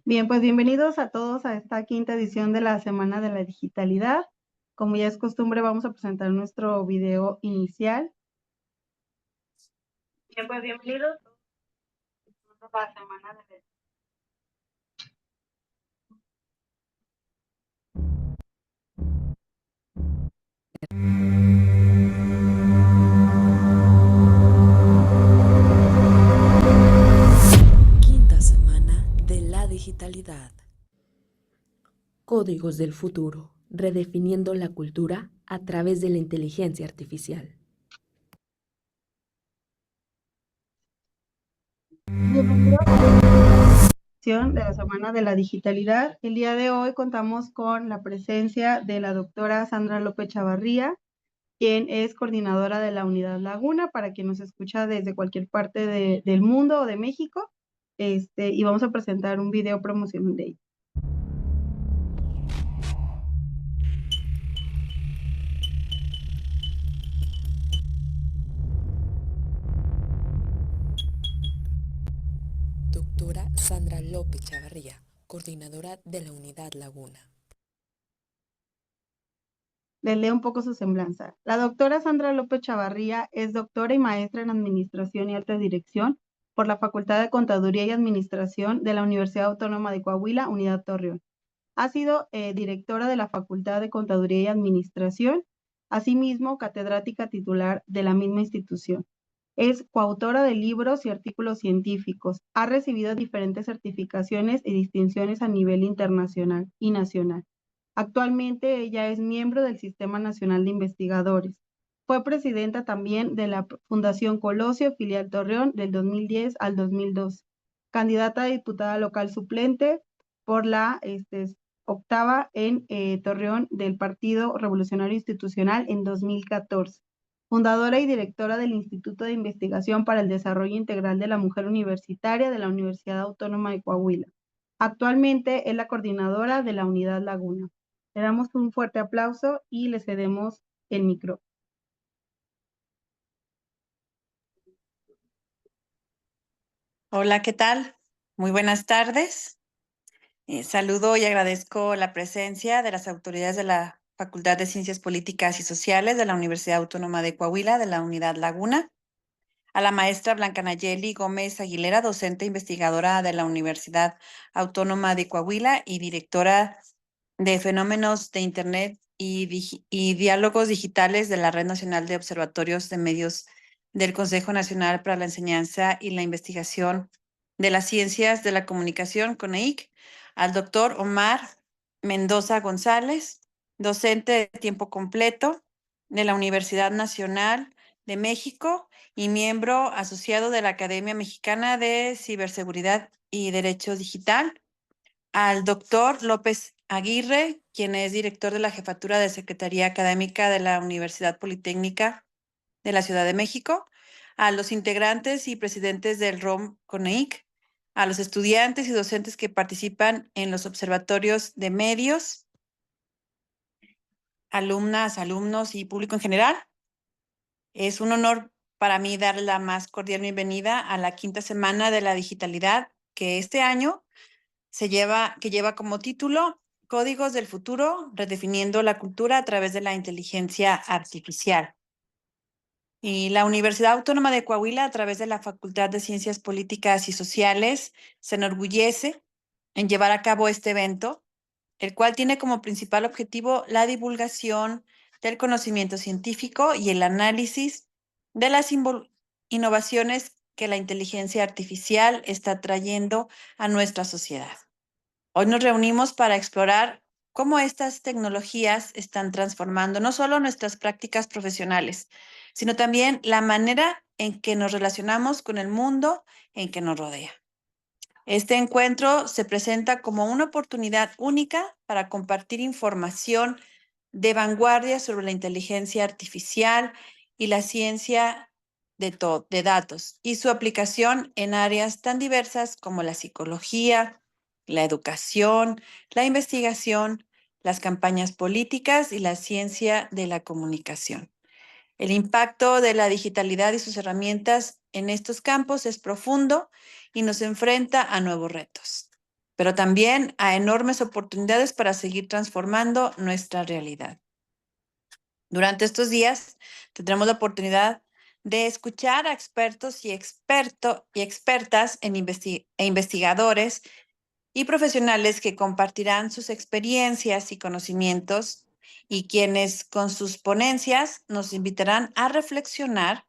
Bien, pues bienvenidos a todos a esta quinta edición de la Semana de la Digitalidad. Como ya es costumbre, vamos a presentar nuestro video inicial. Bien, pues bienvenidos a la Semana de la Quinta semana de la digitalidad. Códigos del futuro, redefiniendo la cultura a través de la inteligencia artificial. Bienvenidos a la edición de la Semana de la Digitalidad. El día de hoy contamos con la presencia de la doctora Sandra López Chavarría, quien es coordinadora de la Unidad Laguna, para quien nos escucha desde cualquier parte del mundo o de México. Y vamos a presentar un video promocional de ella. Doctora Sandra López Chavarría, coordinadora de la Unidad Laguna. Les leo un poco su semblanza. La doctora Sandra López Chavarría es doctora y maestra en Administración y Alta Dirección por la Facultad de Contaduría y Administración de la Universidad Autónoma de Coahuila, Unidad Torreón. Ha sido directora de la Facultad de Contaduría y Administración, asimismo catedrática titular de la misma institución. Es coautora de libros y artículos científicos. Ha recibido diferentes certificaciones y distinciones a nivel internacional y nacional. Actualmente ella es miembro del Sistema Nacional de Investigadores. Fue presidenta también de la Fundación Colosio, filial Torreón, del 2010 al 2012. Candidata a diputada local suplente por la octava en Torreón del Partido Revolucionario Institucional en 2014. Fundadora y directora del Instituto de Investigación para el Desarrollo Integral de la Mujer Universitaria de la Universidad Autónoma de Coahuila. Actualmente es la coordinadora de la Unidad Laguna. Le damos un fuerte aplauso y le cedemos el micrófono. Hola, ¿qué tal? Muy buenas tardes. Saludo y agradezco la presencia de las autoridades de la Facultad de Ciencias Políticas y Sociales de la Universidad Autónoma de Coahuila, de la Unidad Laguna, a la maestra Blanca Nayeli Gómez Aguilera, docente investigadora de la Universidad Autónoma de Coahuila y directora de Fenómenos de Internet y Diálogos Digitales de la Red Nacional de Observatorios de Medios del Consejo Nacional para la Enseñanza y la Investigación de las Ciencias de la Comunicación, CONEIC, al doctor Omar Mendoza González, docente de tiempo completo de la Universidad Nacional de México y miembro asociado de la Academia Mexicana de Ciberseguridad y Derecho Digital, al doctor López Aguirre, quien es director de la Jefatura de Secretaría Académica de la Universidad Politécnica de la Ciudad de México, a los integrantes y presidentes del ROM CONEIC, a los estudiantes y docentes que participan en los observatorios de medios, alumnas, alumnos y público en general. Es un honor para mí dar la más cordial bienvenida a la quinta semana de la digitalidad que este año lleva como título Códigos del futuro, redefiniendo la cultura a través de la inteligencia artificial. Y la Universidad Autónoma de Coahuila, a través de la Facultad de Ciencias Políticas y Sociales, se enorgullece en llevar a cabo este evento, el cual tiene como principal objetivo la divulgación del conocimiento científico y el análisis de las innovaciones que la inteligencia artificial está trayendo a nuestra sociedad. Hoy nos reunimos para explorar cómo estas tecnologías están transformando no solo nuestras prácticas profesionales, sino también la manera en que nos relacionamos con el mundo en que nos rodea. Este encuentro se presenta como una oportunidad única para compartir información de vanguardia sobre la inteligencia artificial y la ciencia de datos y su aplicación en áreas tan diversas como la psicología, la educación, la investigación, las campañas políticas y la ciencia de la comunicación. El impacto de la digitalidad y sus herramientas en estos campos es profundo y nos enfrenta a nuevos retos. pero también a enormes oportunidades para seguir transformando nuestra realidad. Durante estos días tendremos la oportunidad de escuchar a expertos y expertas en investigadores y profesionales que compartirán sus experiencias y conocimientos y quienes con sus ponencias nos invitarán a reflexionar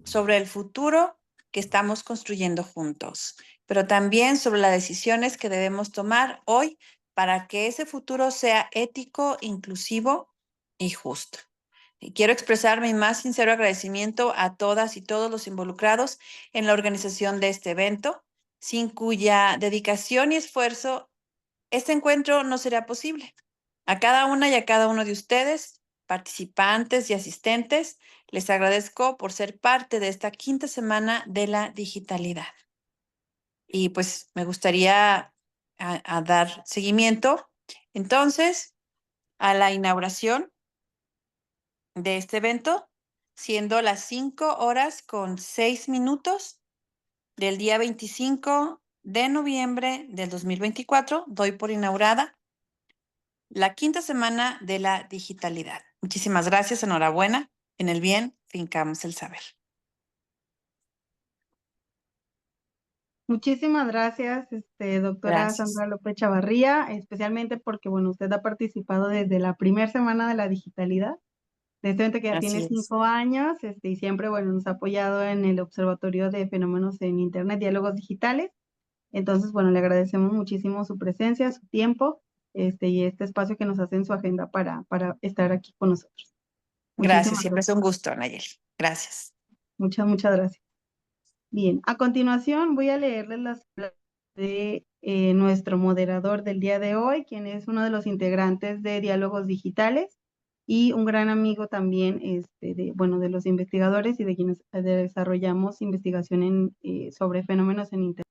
sobre el futuro que estamos construyendo juntos, pero también sobre las decisiones que debemos tomar hoy para que ese futuro sea ético, inclusivo y justo. Y quiero expresar mi más sincero agradecimiento a todas y todos los involucrados en la organización de este evento, sin cuya dedicación y esfuerzo este encuentro no será posible. A cada una y a cada uno de ustedes, participantes y asistentes, les agradezco por ser parte de esta quinta semana de la digitalidad. Y pues me gustaría a dar seguimiento entonces a la inauguración de este evento, siendo las 5:06 del día 25 de noviembre del 2024. Doy por inaugurada la quinta semana de la digitalidad. Muchísimas gracias, enhorabuena. En el bien, fincamos el saber. Muchísimas gracias, doctora Gracias. Sandra López Chavarría, especialmente porque, bueno, usted ha participado desde la primera semana de la digitalidad, de este evento que ya tiene Así es. 5 años, y siempre, bueno, nos ha apoyado en el Observatorio de Fenómenos en Internet, Diálogos Digitales. Entonces, bueno, le agradecemos muchísimo su presencia, su tiempo, y este espacio que nos hace en su agenda para estar aquí con nosotros. Gracias, Muchísimas siempre es gracias. un gusto, Nayeli. Gracias. Muchas gracias. Bien, a continuación voy a leerles las palabras de nuestro moderador del día de hoy, quien es uno de los integrantes de Diálogos Digitales y un gran amigo también de los investigadores y de quienes desarrollamos investigación sobre fenómenos en Internet.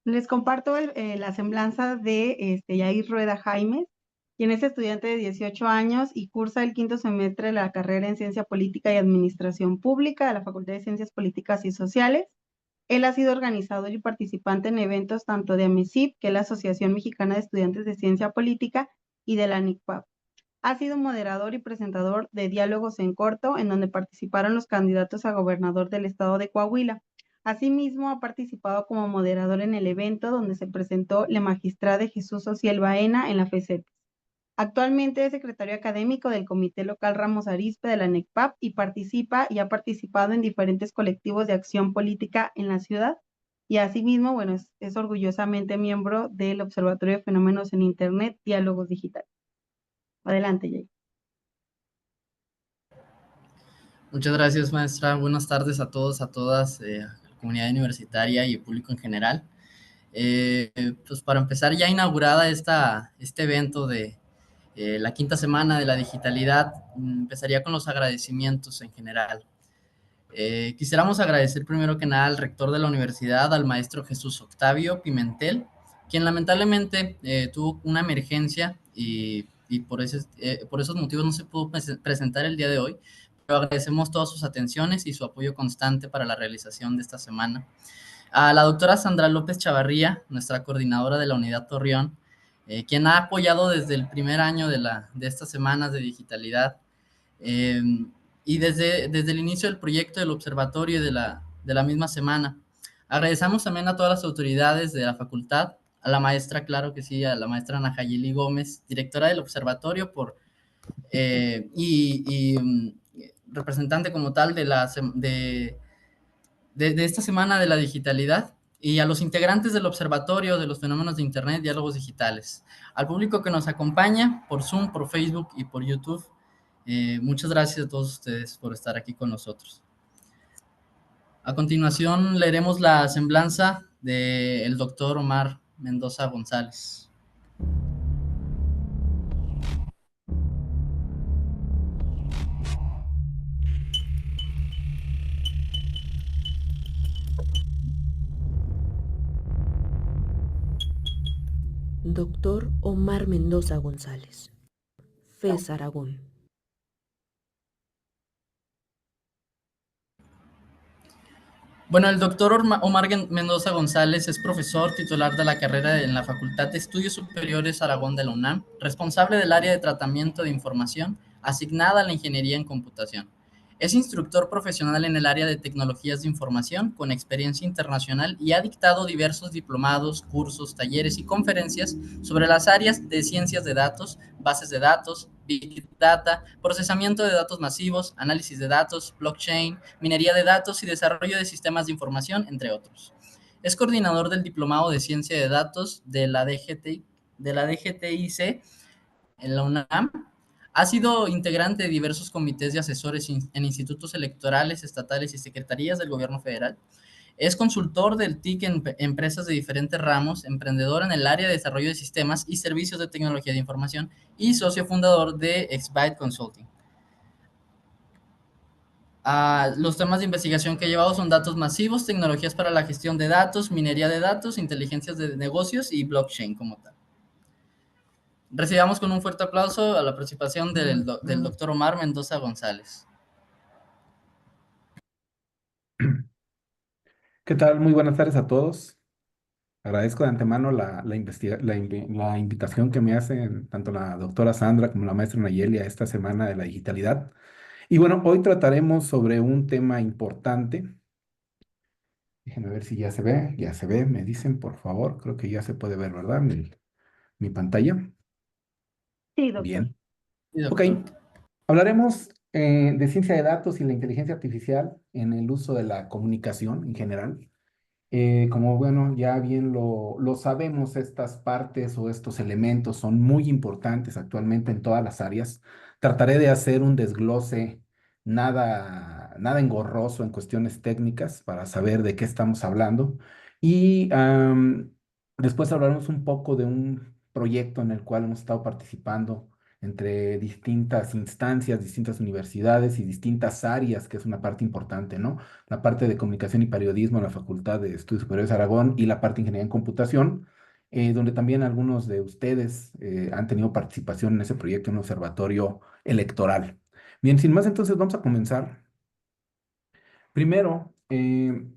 Les comparto la semblanza de Yair Rueda Jaimes, quien es estudiante de 18 años y cursa el quinto semestre de la carrera en Ciencia Política y Administración Pública de la Facultad de Ciencias Políticas y Sociales. Él ha sido organizador y participante en eventos tanto de AMECIP, que es la Asociación Mexicana de Estudiantes de Ciencia Política, y de la NICPAP. Ha sido moderador y presentador de Diálogos en Corto, en donde participaron los candidatos a gobernador del estado de Coahuila. Asimismo, ha participado como moderador en el evento donde se presentó La Magistrada de Jesús Ociel Baena en la FECEP. Actualmente es secretario académico del Comité Local Ramos Arizpe de la NECPAP y participa y ha participado en diferentes colectivos de acción política en la ciudad. Y asimismo, bueno, es orgullosamente miembro del Observatorio de Fenómenos en Internet, Diálogos Digitales. Adelante, Jay. Muchas gracias, maestra. Buenas tardes a todos, a todas, a la comunidad universitaria y el público en general. Pues para empezar, ya inaugurada este evento de la quinta semana de la digitalidad, empezaría con los agradecimientos en general. Quisiéramos agradecer primero que nada al rector de la universidad, al maestro Jesús Octavio Pimentel, quien lamentablemente tuvo una emergencia y por esos motivos no se pudo presentar el día de hoy, pero agradecemos todas sus atenciones y su apoyo constante para la realización de esta semana. A la doctora Sandra López Chavarría, nuestra coordinadora de la Unidad Torreón, quien ha apoyado desde el primer año de estas semanas de digitalidad, y desde el inicio del proyecto del observatorio de la misma semana. Agradecemos también a todas las autoridades de la facultad, a la maestra, claro que sí, a la maestra Najayeli Gómez, directora del observatorio, representante como tal de esta semana de la digitalidad, y a los integrantes del Observatorio de los Fenómenos de Internet y Diálogos Digitales, al público que nos acompaña por Zoom, por Facebook y por YouTube. Muchas gracias a todos ustedes por estar aquí con nosotros. A continuación leeremos la semblanza del doctor Omar Mendoza González. Doctor Omar Mendoza González, FES Aragón. Bueno, el doctor Omar Mendoza González es profesor titular de la carrera en la Facultad de Estudios Superiores Aragón de la UNAM, responsable del área de tratamiento de información asignada a la ingeniería en computación. Es instructor profesional en el área de tecnologías de información con experiencia internacional y ha dictado diversos diplomados, cursos, talleres y conferencias sobre las áreas de ciencias de datos, bases de datos, Big Data, procesamiento de datos masivos, análisis de datos, blockchain, minería de datos y desarrollo de sistemas de información, entre otros. Es coordinador del Diplomado de Ciencia de Datos de la DGTIC en la UNAM. Ha sido integrante de diversos comités de asesores en institutos electorales, estatales y secretarías del gobierno federal. Es consultor del TIC en empresas de diferentes ramos, emprendedor en el área de desarrollo de sistemas y servicios de tecnología de información y socio fundador de Exbyte Consulting. Los temas de investigación que he llevado son datos masivos, tecnologías para la gestión de datos, minería de datos, inteligencias de negocios y blockchain como tal. Recibamos con un fuerte aplauso a la participación del doctor Omar Mendoza González. ¿Qué tal? Muy buenas tardes a todos. Agradezco de antemano la invitación que me hacen tanto la doctora Sandra como la maestra Nayeli a esta semana de la digitalidad. Y bueno, hoy trataremos sobre un tema importante. Déjenme ver si ya se ve, me dicen por favor, creo que ya se puede ver, ¿verdad? Mi pantalla. Sí, doctor. Bien. Sí, Ok, doctor. hablaremos de ciencia de datos y la inteligencia artificial en el uso de la comunicación en general. Como bueno, ya bien lo sabemos, estas partes o estos elementos son muy importantes actualmente en todas las áreas. Trataré de hacer un desglose nada engorroso en cuestiones técnicas para saber de qué estamos hablando. Y después hablaremos un poco de un proyecto en el cual hemos estado participando entre distintas instancias, distintas universidades y distintas áreas, que es una parte importante, ¿no? La parte de comunicación y periodismo en la Facultad de Estudios Superiores Aragón y la parte de ingeniería en computación, donde también algunos de ustedes han tenido participación en ese proyecto, en un observatorio electoral. Bien, sin más, entonces vamos a comenzar. Primero,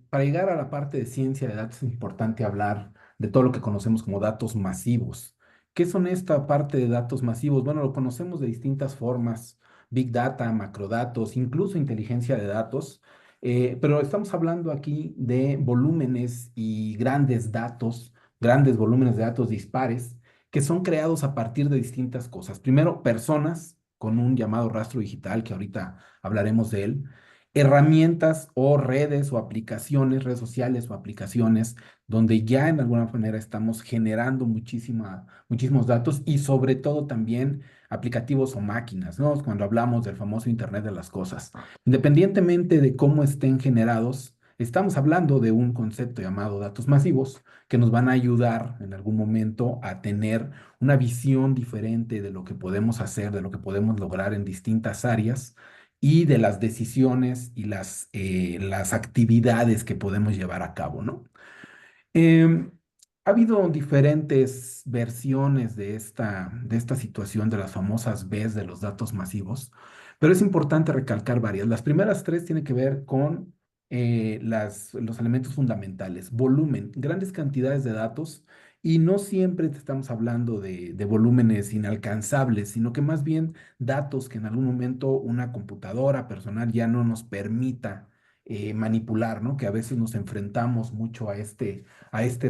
para llegar a la parte de ciencia de datos es importante hablar de todo lo que conocemos como datos masivos. ¿Qué son esta parte de datos masivos? Bueno, lo conocemos de distintas formas, Big Data, macrodatos, incluso inteligencia de datos, pero estamos hablando aquí de volúmenes y grandes volúmenes de datos dispares que son creados a partir de distintas cosas. Primero, personas con un llamado rastro digital, que ahorita hablaremos de él, herramientas o redes o aplicaciones, redes sociales o aplicaciones, donde ya en alguna manera estamos generando muchísimos datos y sobre todo también aplicativos o máquinas, ¿no? Cuando hablamos del famoso Internet de las cosas. Independientemente de cómo estén generados, estamos hablando de un concepto llamado datos masivos que nos van a ayudar en algún momento a tener una visión diferente de lo que podemos hacer, de lo que podemos lograr en distintas áreas y de las decisiones y las actividades que podemos llevar a cabo, ¿no? Em, ha habido diferentes versiones de esta situación de las famosas Bs de los datos masivos, pero es importante recalcar varias. Las primeras tres tienen que ver con los elementos fundamentales, volumen, grandes cantidades de datos, y no siempre te estamos hablando de volúmenes inalcanzables, sino que más bien datos que en algún momento una computadora personal ya no nos permita manipular, ¿no? Que a veces nos enfrentamos mucho a este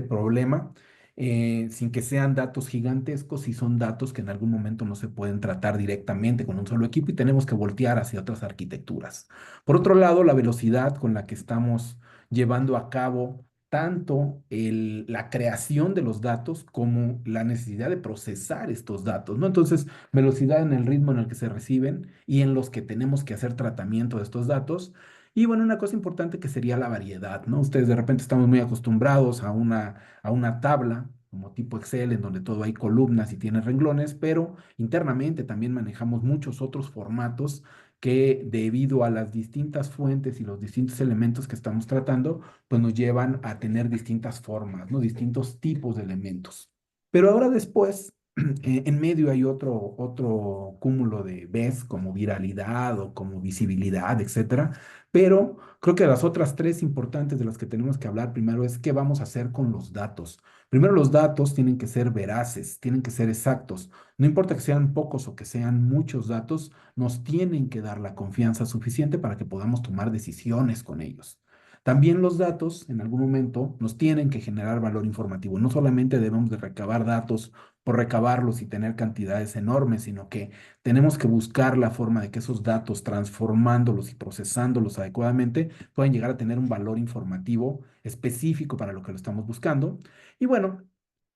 problema, sin que sean datos gigantescos, y son datos que en algún momento no se pueden tratar directamente con un solo equipo y tenemos que voltear hacia otras arquitecturas. Por otro lado, la velocidad con la que estamos llevando a cabo tanto la creación de los datos como la necesidad de procesar estos datos, ¿no? Entonces, velocidad en el ritmo en el que se reciben y en los que tenemos que hacer tratamiento de estos datos. Y bueno, una cosa importante que sería la variedad, ¿no? Ustedes de repente estamos muy acostumbrados a una tabla como tipo Excel, en donde todo hay columnas y tiene renglones, pero internamente también manejamos muchos otros formatos que debido a las distintas fuentes y los distintos elementos que estamos tratando, pues nos llevan a tener distintas formas, ¿no? Distintos tipos de elementos. Pero ahora después, en medio hay otro cúmulo de Bs como viralidad o como visibilidad, etcétera. Pero creo que las otras tres importantes de las que tenemos que hablar primero es qué vamos a hacer con los datos. Primero, los datos tienen que ser veraces, tienen que ser exactos. No importa que sean pocos o que sean muchos datos, nos tienen que dar la confianza suficiente para que podamos tomar decisiones con ellos. También los datos en algún momento nos tienen que generar valor informativo. No solamente debemos de recabar datos por recabarlos y tener cantidades enormes, sino que tenemos que buscar la forma de que esos datos, transformándolos y procesándolos adecuadamente, puedan llegar a tener un valor informativo específico para lo que lo estamos buscando. Y bueno,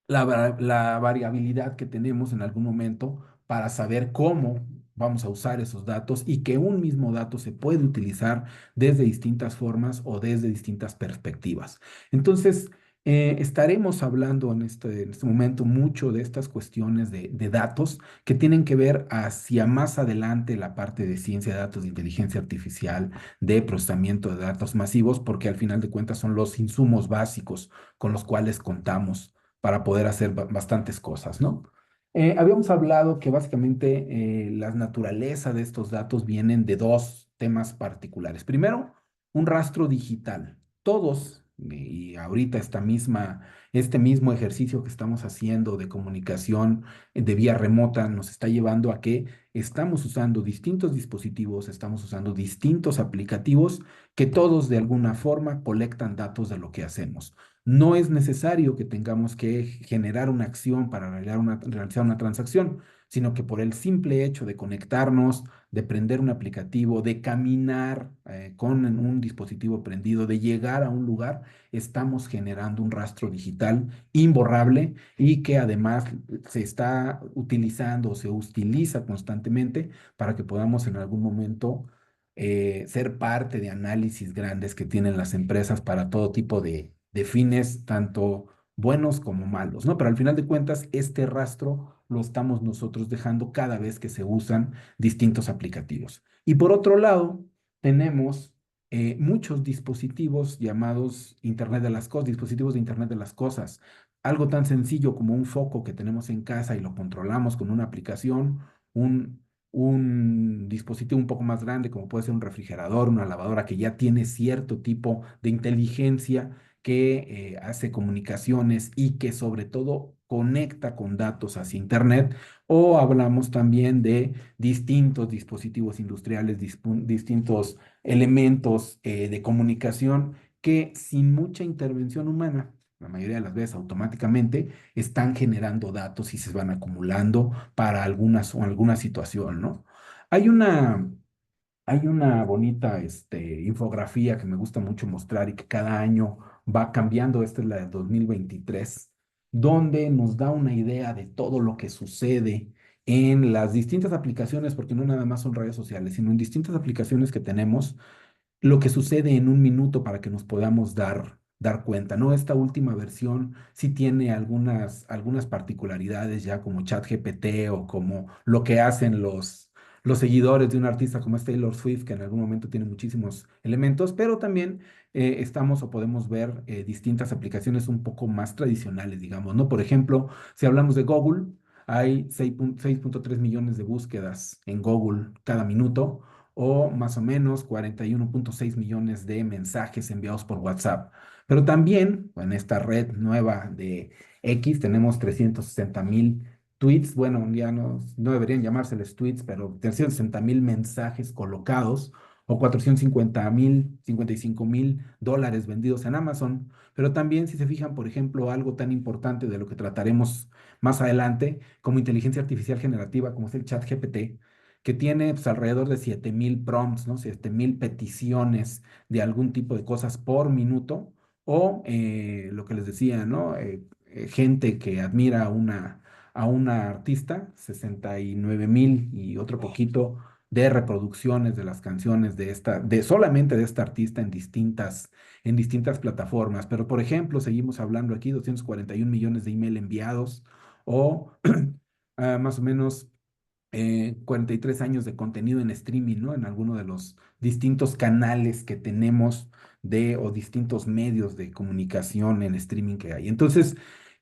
la variabilidad que tenemos en algún momento para saber cómo vamos a usar esos datos y que un mismo dato se puede utilizar desde distintas formas o desde distintas perspectivas. Entonces, estaremos hablando en este momento mucho de estas cuestiones de datos que tienen que ver hacia más adelante la parte de ciencia de datos, de inteligencia artificial, de procesamiento de datos masivos, porque al final de cuentas son los insumos básicos con los cuales contamos para poder hacer bastantes cosas, ¿no? Habíamos hablado que básicamente la naturaleza de estos datos vienen de dos temas particulares. Primero, un rastro digital. Todos, y ahorita este mismo ejercicio que estamos haciendo de comunicación de vía remota nos está llevando a que estamos usando distintos dispositivos, estamos usando distintos aplicativos que todos de alguna forma colectan datos de lo que hacemos. No es necesario que tengamos que generar una acción para realizar una transacción, sino que por el simple hecho de conectarnos, de prender un aplicativo, de caminar con un dispositivo prendido, de llegar a un lugar, estamos generando un rastro digital imborrable y que además se está utilizando o se utiliza constantemente para que podamos en algún momento ser parte de análisis grandes que tienen las empresas para todo tipo de fines, tanto buenos como malos, ¿no? Pero al final de cuentas, este rastro lo estamos nosotros dejando cada vez que se usan distintos aplicativos. Y por otro lado, tenemos muchos dispositivos llamados Internet de las Cosas, dispositivos de Internet de las Cosas. Algo tan sencillo como un foco que tenemos en casa y lo controlamos con una aplicación, un dispositivo un poco más grande, como puede ser un refrigerador, una lavadora que ya tiene cierto tipo de inteligencia que hace comunicaciones y que sobre todo conecta con datos hacia Internet, o hablamos también de distintos dispositivos industriales, distintos elementos de comunicación que sin mucha intervención humana, la mayoría de las veces automáticamente, están generando datos y se van acumulando para alguna situación, ¿no? Hay una, hay una bonita infografía que me gusta mucho mostrar y que cada año va cambiando. Esta es la de 2023, donde nos da una idea de todo lo que sucede en las distintas aplicaciones, porque no nada más son redes sociales, sino en distintas aplicaciones que tenemos, lo que sucede en un minuto para que nos podamos dar cuenta, ¿no? Esta última versión sí tiene algunas particularidades ya como ChatGPT o como lo que hacen los seguidores de un artista como es Taylor Swift, que en algún momento tiene muchísimos elementos, pero también estamos o podemos ver distintas aplicaciones un poco más tradicionales, digamos, ¿no? Por ejemplo, si hablamos de Google, hay 6.3 millones de búsquedas en Google cada minuto o más o menos 41.6 millones de mensajes enviados por WhatsApp. Pero también en esta red nueva de X tenemos 360.000 tweets, bueno, ya no deberían llamárseles tweets, pero 360.000 mensajes colocados o 450.000, $55.000 vendidos en Amazon. Pero también si se fijan, por ejemplo, algo tan importante de lo que trataremos más adelante, como inteligencia artificial generativa, como es el chat GPT, que tiene pues, alrededor de 7.000 prompts, ¿no? 7.000 peticiones de algún tipo de cosas por minuto, o lo que les decía, ¿no? Gente que admira a una artista, 69,000 y otro poquito de reproducciones de las canciones de solamente de esta artista en distintas plataformas. Pero, por ejemplo, seguimos hablando aquí, 241 millones de email enviados o más o menos 43 años de contenido en streaming, ¿no? En alguno de los distintos canales que tenemos o distintos medios de comunicación en streaming que hay. Entonces,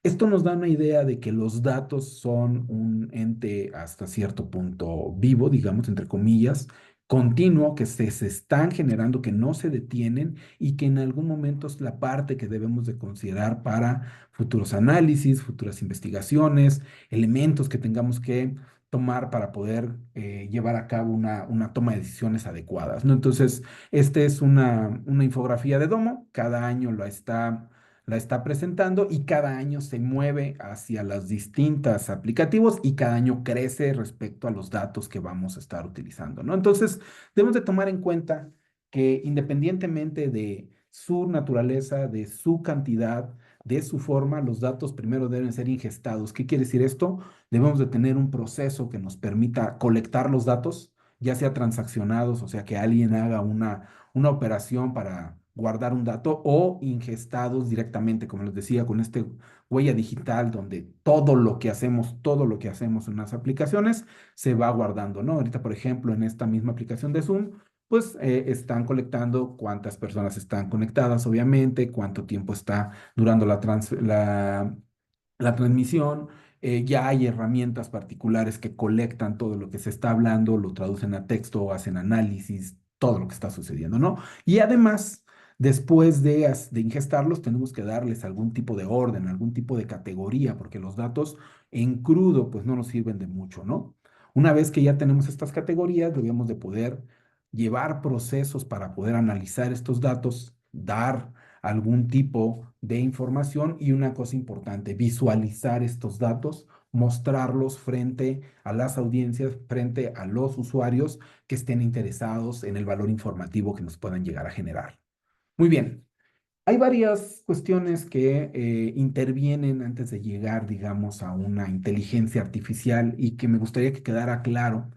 esto nos da una idea de que los datos son un ente hasta cierto punto vivo, digamos, entre comillas, continuo, que se están generando, que no se detienen y que en algún momento es la parte que debemos de considerar para futuros análisis, futuras investigaciones, elementos que tengamos que tomar para poder llevar a cabo una toma de decisiones adecuadas, ¿no? Entonces, esta es una infografía de Domo, cada año la está presentando y cada año se mueve hacia los distintos aplicativos y cada año crece respecto a los datos que vamos a estar utilizando, ¿no? Entonces, debemos de tomar en cuenta que independientemente de su naturaleza, de su cantidad, de su forma, los datos primero deben ser ingestados. ¿Qué quiere decir esto? Debemos de tener un proceso que nos permita colectar los datos, ya sea transaccionados, o sea, que alguien haga una operación para guardar un dato o ingestados directamente, como les decía, con este huella digital donde todo lo que hacemos en las aplicaciones se va guardando, ¿no? Ahorita, por ejemplo, en esta misma aplicación de Zoom, pues están colectando cuántas personas están conectadas, obviamente, cuánto tiempo está durando la transmisión. Ya hay herramientas particulares que colectan todo lo que se está hablando, lo traducen a texto, hacen análisis, todo lo que está sucediendo, ¿no? Y además, después de ingestarlos, tenemos que darles algún tipo de orden, algún tipo de categoría, porque los datos en crudo, pues no nos sirven de mucho, ¿no? Una vez que ya tenemos estas categorías, debemos de poder llevar procesos para poder analizar estos datos, dar algún tipo de información y una cosa importante, visualizar estos datos, mostrarlos frente a las audiencias, frente a los usuarios que estén interesados en el valor informativo que nos puedan llegar a generar. Muy bien. Hay varias cuestiones que intervienen antes de llegar, digamos, a una inteligencia artificial y que me gustaría que quedara claro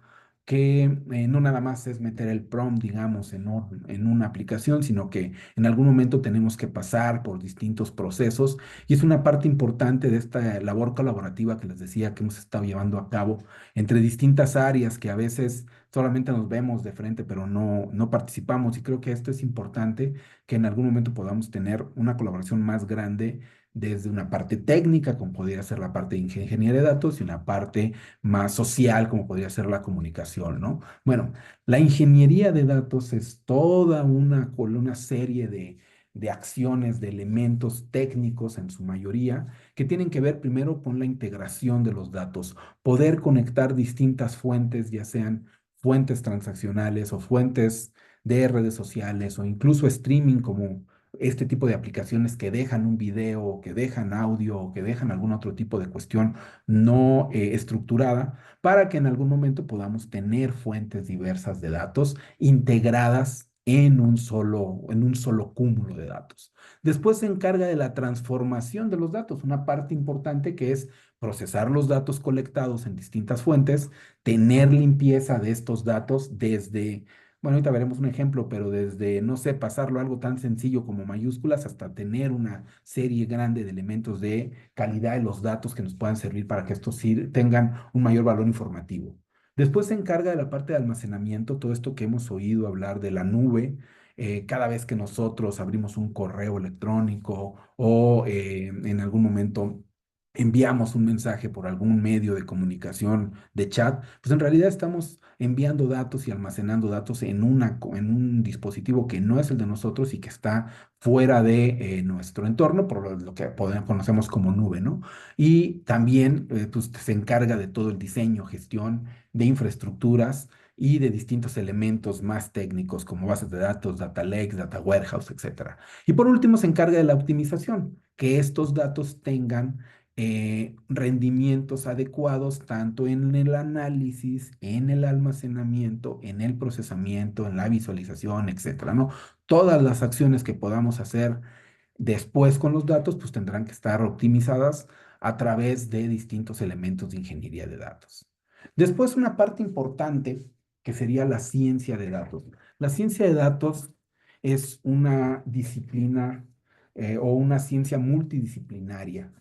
que no nada más es meter el prompt, digamos, en una aplicación, sino que en algún momento tenemos que pasar por distintos procesos y es una parte importante de esta labor colaborativa que les decía que hemos estado llevando a cabo entre distintas áreas que a veces solamente nos vemos de frente, pero no participamos y creo que esto es importante que en algún momento podamos tener una colaboración más grande desde una parte técnica, como podría ser la parte de ingeniería de datos, y una parte más social, como podría ser la comunicación, ¿no? Bueno, la ingeniería de datos es toda una serie de acciones, de elementos técnicos en su mayoría, que tienen que ver primero con la integración de los datos, poder conectar distintas fuentes, ya sean fuentes transaccionales o fuentes de redes sociales o incluso streaming como este tipo de aplicaciones que dejan un video o que dejan audio o que dejan algún otro tipo de cuestión no estructurada para que en algún momento podamos tener fuentes diversas de datos integradas en un solo cúmulo de datos. Después se encarga de la transformación de los datos, una parte importante que es procesar los datos colectados en distintas fuentes, tener limpieza de estos datos desde bueno, ahorita veremos un ejemplo, pero desde, no sé, pasarlo a algo tan sencillo como mayúsculas hasta tener una serie grande de elementos de calidad de los datos que nos puedan servir para que estos tengan un mayor valor informativo. Después se encarga de la parte de almacenamiento, todo esto que hemos oído hablar de la nube. Cada vez que nosotros abrimos un correo electrónico o en algún momento enviamos un mensaje por algún medio de comunicación de chat, pues en realidad estamos enviando datos y almacenando datos en un dispositivo que no es el de nosotros y que está fuera de nuestro entorno, por lo que conocemos como nube, ¿no? Y también pues, se encarga de todo el diseño, gestión de infraestructuras y de distintos elementos más técnicos como bases de datos, data lakes, data warehouse, etcétera. Y por último se encarga de la optimización, que estos datos tengan rendimientos adecuados tanto en el análisis, en el almacenamiento, en el procesamiento, en la visualización, etcétera, ¿no? Todas las acciones que podamos hacer Después con los datos, pues tendrán que estar optimizadas a través de distintos elementos de ingeniería de datos. Después una parte importante que sería la ciencia de datos. La ciencia de datos es una disciplina o una ciencia multidisciplinaria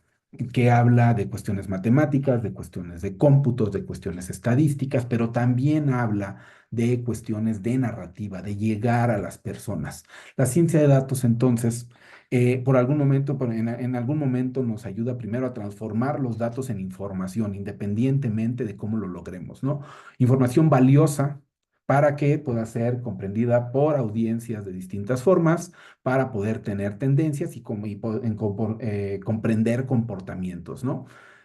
que habla de cuestiones matemáticas, de cuestiones de cómputos, de cuestiones estadísticas, pero también habla de cuestiones de narrativa, de llegar a las personas. La ciencia de datos, entonces, por algún momento, en algún momento nos ayuda primero a transformar los datos en información, independientemente de cómo lo logremos, ¿no? Información valiosa para que pueda ser comprendida por audiencias de distintas formas, para poder tener tendencias y comprender comportamientos, ¿no?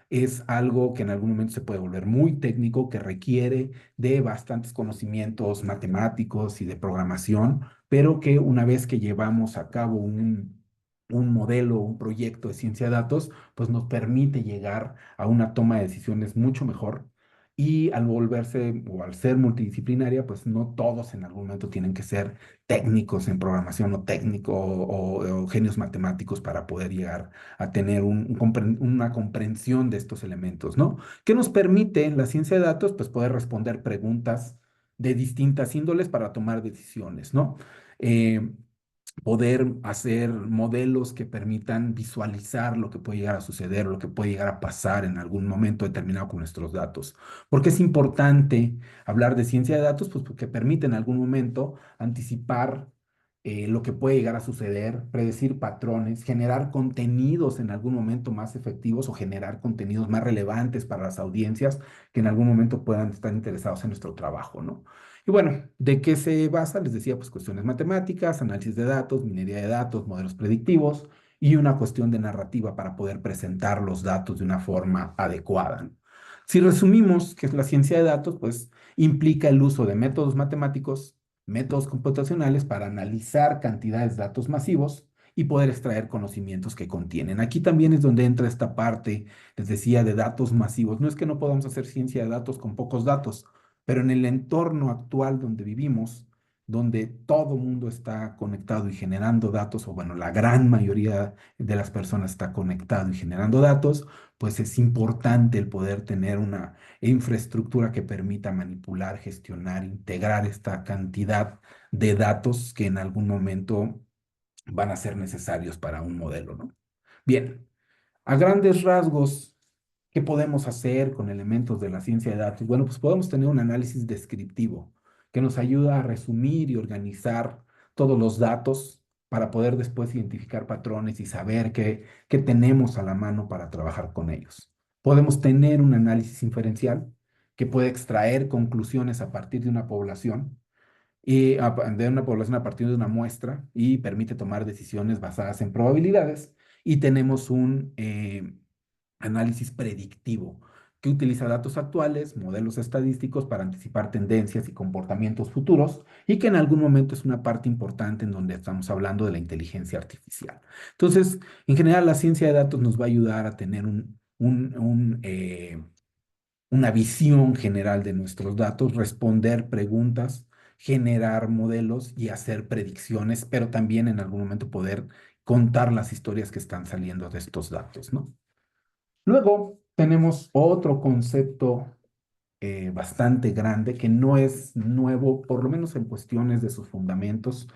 Es algo que en algún momento se puede volver muy técnico, que requiere de bastantes conocimientos matemáticos y de programación, pero que una vez que llevamos a cabo un modelo, un proyecto de ciencia de datos, pues nos permite llegar a una toma de decisiones mucho mejor. Y al volverse o al ser multidisciplinaria, pues no todos en algún momento tienen que ser técnicos en programación o técnicos o genios matemáticos para poder llegar a tener una comprensión de estos elementos, ¿no? ¿Qué nos permite la ciencia de datos? Pues poder responder preguntas de distintas índoles para tomar decisiones, ¿no? Eh, Poder hacer modelos que permitan visualizar lo que puede llegar a suceder o lo que puede llegar a pasar en algún momento determinado con nuestros datos. ¿Por qué es importante hablar de ciencia de datos? Pues porque permite en algún momento anticipar lo que puede llegar a suceder, predecir patrones, generar contenidos en algún momento más efectivos o generar contenidos más relevantes para las audiencias que en algún momento puedan estar interesados en nuestro trabajo, ¿no? Y bueno, ¿de qué se basa? Les decía, pues cuestiones matemáticas, análisis de datos, minería de datos, modelos predictivos y una cuestión de narrativa para poder presentar los datos de una forma adecuada, ¿no? Si resumimos qué es la ciencia de datos, pues implica el uso de métodos matemáticos, métodos computacionales para analizar cantidades de datos masivos y poder extraer conocimientos que contienen. Aquí también es donde entra esta parte, les decía, de datos masivos. No es que no podamos hacer ciencia de datos con pocos datos, pero en el entorno actual donde vivimos, donde todo mundo está conectado y generando datos, o bueno, la gran mayoría de las personas está conectado y generando datos, pues es importante el poder tener una infraestructura que permita manipular, gestionar, integrar esta cantidad de datos que en algún momento van a ser necesarios para un modelo, ¿no? Bien, a grandes rasgos, ¿qué podemos hacer con elementos de la ciencia de datos? Bueno, pues podemos tener un análisis descriptivo que nos ayuda a resumir y organizar todos los datos para poder después identificar patrones y saber qué tenemos a la mano para trabajar con ellos. Podemos tener un análisis inferencial que puede extraer conclusiones a partir de una población de una población a partir de una muestra y permite tomar decisiones basadas en probabilidades. Y tenemos un análisis predictivo que utiliza datos actuales, modelos estadísticos para anticipar tendencias y comportamientos futuros y que en algún momento es una parte importante en donde estamos hablando de la inteligencia artificial. Entonces, en general, la ciencia de datos nos va a ayudar a tener una visión general de nuestros datos, responder preguntas, generar modelos y hacer predicciones, pero también en algún momento poder contar las historias que están saliendo de estos datos, ¿no? Luego tenemos otro concepto bastante grande que no es nuevo, por lo menos en cuestiones de sus fundamentos.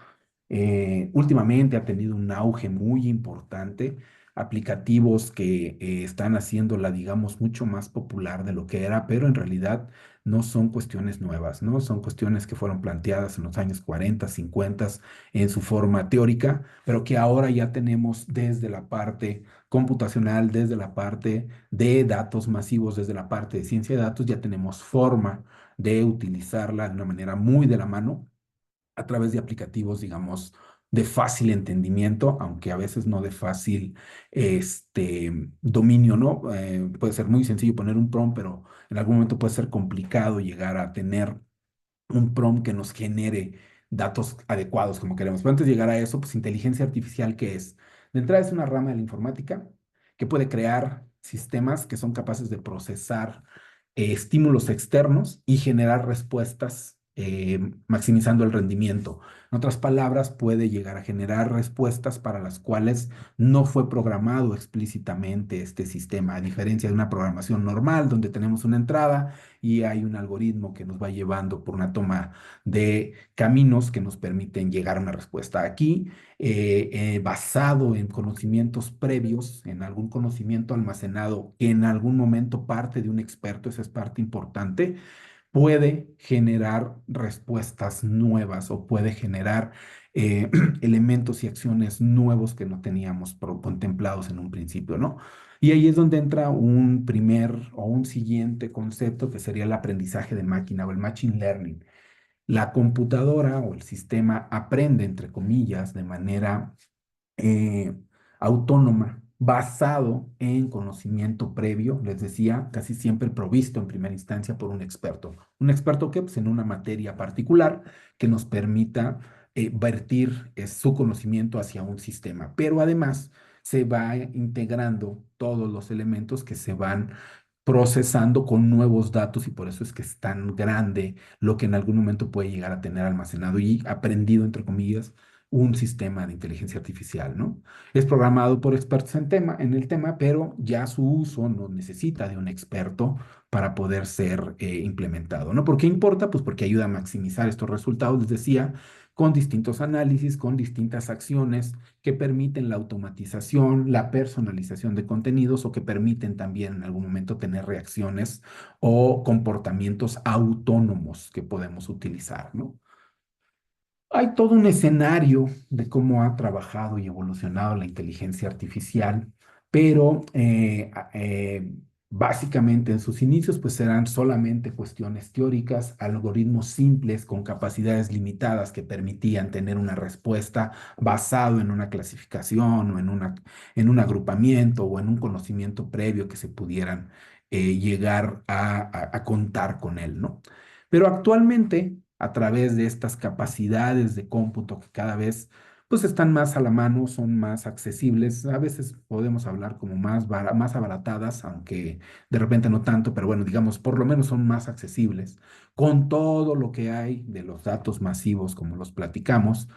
Últimamente ha tenido un auge muy importante, aplicativos que están haciéndola, digamos, mucho más popular de lo que era, pero en realidad no son cuestiones nuevas, ¿no? Son cuestiones que fueron planteadas en los años 40, 50 en su forma teórica, pero que ahora ya tenemos desde la parte computacional, desde la parte de datos masivos, desde la parte de ciencia de datos, ya tenemos forma de utilizarla de una manera muy de la mano a través de aplicativos, digamos, de fácil entendimiento, aunque a veces no de fácil dominio, ¿no? Puede ser muy sencillo poner un prompt, pero en algún momento puede ser complicado llegar a tener un prompt que nos genere datos adecuados como queremos. Pero antes de llegar a eso, pues inteligencia artificial, ¿qué es? De entrada es una rama de la informática que puede crear sistemas que son capaces de procesar estímulos externos y generar respuestas maximizando el rendimiento. En otras palabras, puede llegar a generar respuestas para las cuales no fue programado explícitamente este sistema, a diferencia de una programación normal donde tenemos una entrada y hay un algoritmo que nos va llevando por una toma de caminos que nos permiten llegar a una respuesta. Aquí, basado en conocimientos previos, en algún conocimiento almacenado que en algún momento parte de un experto, esa es parte importante, puede generar respuestas nuevas o puede generar elementos y acciones nuevos que no teníamos contemplados en un principio, ¿no? Y ahí es donde entra un primer o un siguiente concepto que sería el aprendizaje de máquina o el machine learning. La computadora o el sistema aprende, entre comillas, de manera eh, autónoma, basado en conocimiento previo, les decía, casi siempre provisto en primera instancia por un experto. Un experto que, pues, en una materia particular que nos permita vertir su conocimiento hacia un sistema, pero además se va integrando todos los elementos que se van procesando con nuevos datos y por eso es que es tan grande lo que en algún momento puede llegar a tener almacenado y aprendido, entre comillas, un sistema de inteligencia artificial, ¿no? Es programado por expertos en el tema, pero ya su uso no necesita de un experto para poder ser implementado, ¿no? ¿Por qué importa? Pues porque ayuda a maximizar estos resultados, les decía, con distintos análisis, con distintas acciones que permiten la automatización, la personalización de contenidos o que permiten también en algún momento tener reacciones o comportamientos autónomos que podemos utilizar, ¿no? Hay todo un escenario de cómo ha trabajado y evolucionado la inteligencia artificial, pero básicamente en sus inicios pues eran solamente cuestiones teóricas, algoritmos simples con capacidades limitadas que permitían tener una respuesta basado en una clasificación o en un agrupamiento o en un conocimiento previo que se pudieran llegar a contar con él, ¿no? Pero actualmente, a través de estas capacidades de cómputo que cada vez pues están más a la mano, son más accesibles, a veces podemos hablar como más abaratadas, aunque de repente no tanto, pero bueno, digamos, por lo menos son más accesibles, con todo lo que hay de los datos masivos, como los platicamos,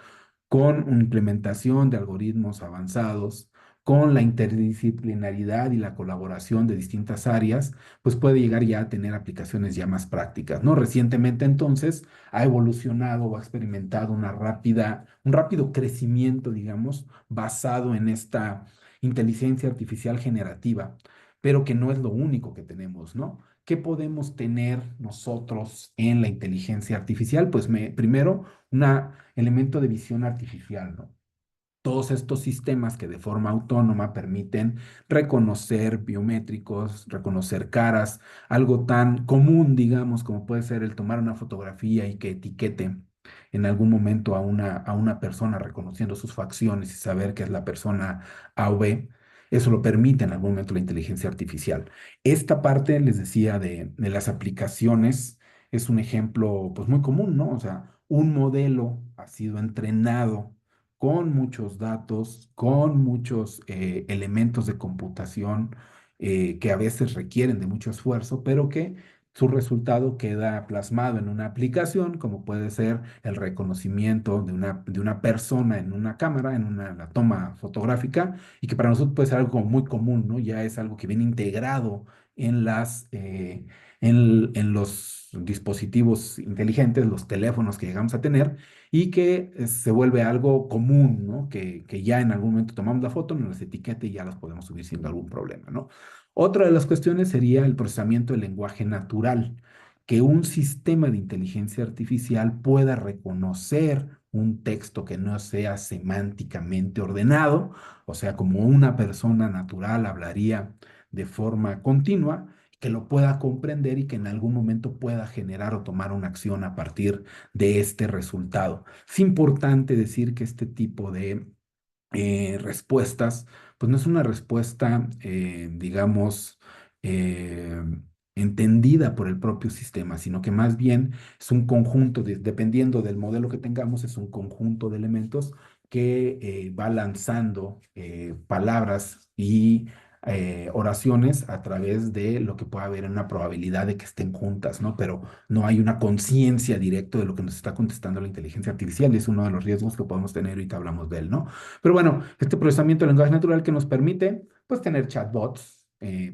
con una implementación de algoritmos avanzados, con la interdisciplinaridad y la colaboración de distintas áreas, pues puede llegar ya a tener aplicaciones ya más prácticas, ¿no? Recientemente entonces ha evolucionado o ha experimentado un rápido crecimiento, digamos, basado en esta inteligencia artificial generativa, pero que no es lo único que tenemos, ¿no? ¿Qué podemos tener nosotros en la inteligencia artificial? Pues primero, un elemento de visión artificial, ¿no? Todos estos sistemas que de forma autónoma permiten reconocer biométricos, reconocer caras, algo tan común, digamos, como puede ser el tomar una fotografía y que etiquete en algún momento a una persona reconociendo sus facciones y saber que es la persona A o B. Eso lo permite en algún momento la inteligencia artificial. Esta parte, les decía, de las aplicaciones es un ejemplo pues muy común, ¿no? O sea, un modelo ha sido entrenado con muchos datos, con muchos elementos de computación que a veces requieren de mucho esfuerzo, pero que su resultado queda plasmado en una aplicación, como puede ser el reconocimiento de una persona en una cámara, la toma fotográfica, y que para nosotros puede ser algo como muy común, ¿no? Ya es algo que viene integrado en en los dispositivos inteligentes, los teléfonos que llegamos a tener y que se vuelve algo común, ¿no? Que ya en algún momento tomamos la foto, nos las etiquete y ya las podemos subir sin algún problema, ¿no? Otra de las cuestiones sería el procesamiento del lenguaje natural, que un sistema de inteligencia artificial pueda reconocer un texto que no sea semánticamente ordenado, o sea, como una persona natural hablaría de forma continua, que lo pueda comprender y que en algún momento pueda generar o tomar una acción a partir de este resultado. Es importante decir que este tipo de respuestas, pues no es una respuesta, digamos, eh, entendida por el propio sistema, sino que más bien es un conjunto, dependiendo del modelo que tengamos, es un conjunto de elementos que va lanzando palabras y oraciones a través de lo que pueda haber en una probabilidad de que estén juntas, ¿no? Pero no hay una conciencia directa de lo que nos está contestando la inteligencia artificial y es uno de los riesgos que podemos tener, ahorita hablamos de él, ¿no? Pero bueno, este procesamiento de lenguaje natural que nos permite, pues, tener chatbots,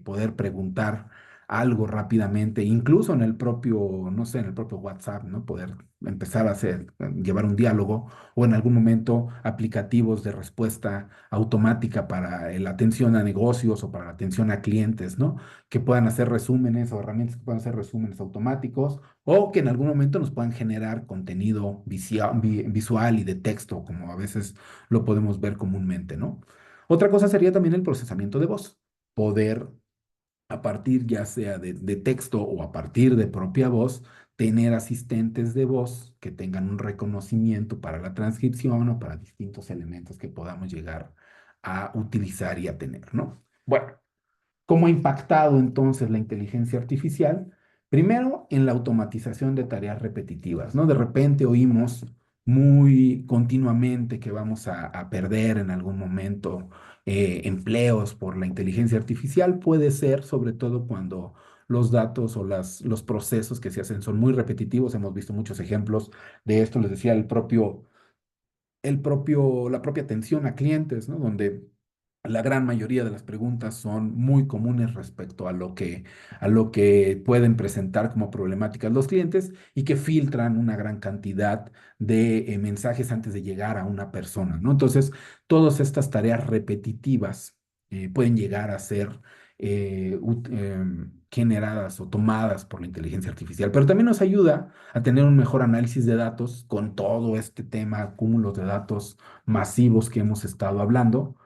poder preguntar algo rápidamente, incluso en el propio, no sé, en el propio WhatsApp, ¿no? Poder empezar a hacer, llevar un diálogo o en algún momento aplicativos de respuesta automática para la atención a negocios o para la atención a clientes, ¿no? Que puedan hacer resúmenes o herramientas que puedan hacer resúmenes automáticos o que en algún momento nos puedan generar contenido visual y de texto, como a veces lo podemos ver comúnmente, ¿no? Otra cosa sería también el procesamiento de voz, poder a partir ya sea de texto o a partir de propia voz, tener asistentes de voz que tengan un reconocimiento para la transcripción o para distintos elementos que podamos llegar a utilizar y a tener, ¿no? Bueno, ¿cómo ha impactado entonces la inteligencia artificial? Primero, en la automatización de tareas repetitivas, ¿no? De repente oímos muy continuamente que vamos a perder en algún momento empleos por la inteligencia artificial. Puede ser, sobre todo cuando los datos o los procesos que se hacen son muy repetitivos. Hemos visto muchos ejemplos de esto, les decía, la propia atención a clientes, ¿no? Donde la gran mayoría de las preguntas son muy comunes respecto a lo que pueden presentar como problemáticas los clientes y que filtran una gran cantidad de mensajes antes de llegar a una persona, ¿no? Entonces, todas estas tareas repetitivas pueden llegar a ser generadas o tomadas por la inteligencia artificial, pero también nos ayuda a tener un mejor análisis de datos con todo este tema, cúmulos de datos masivos que hemos estado hablando.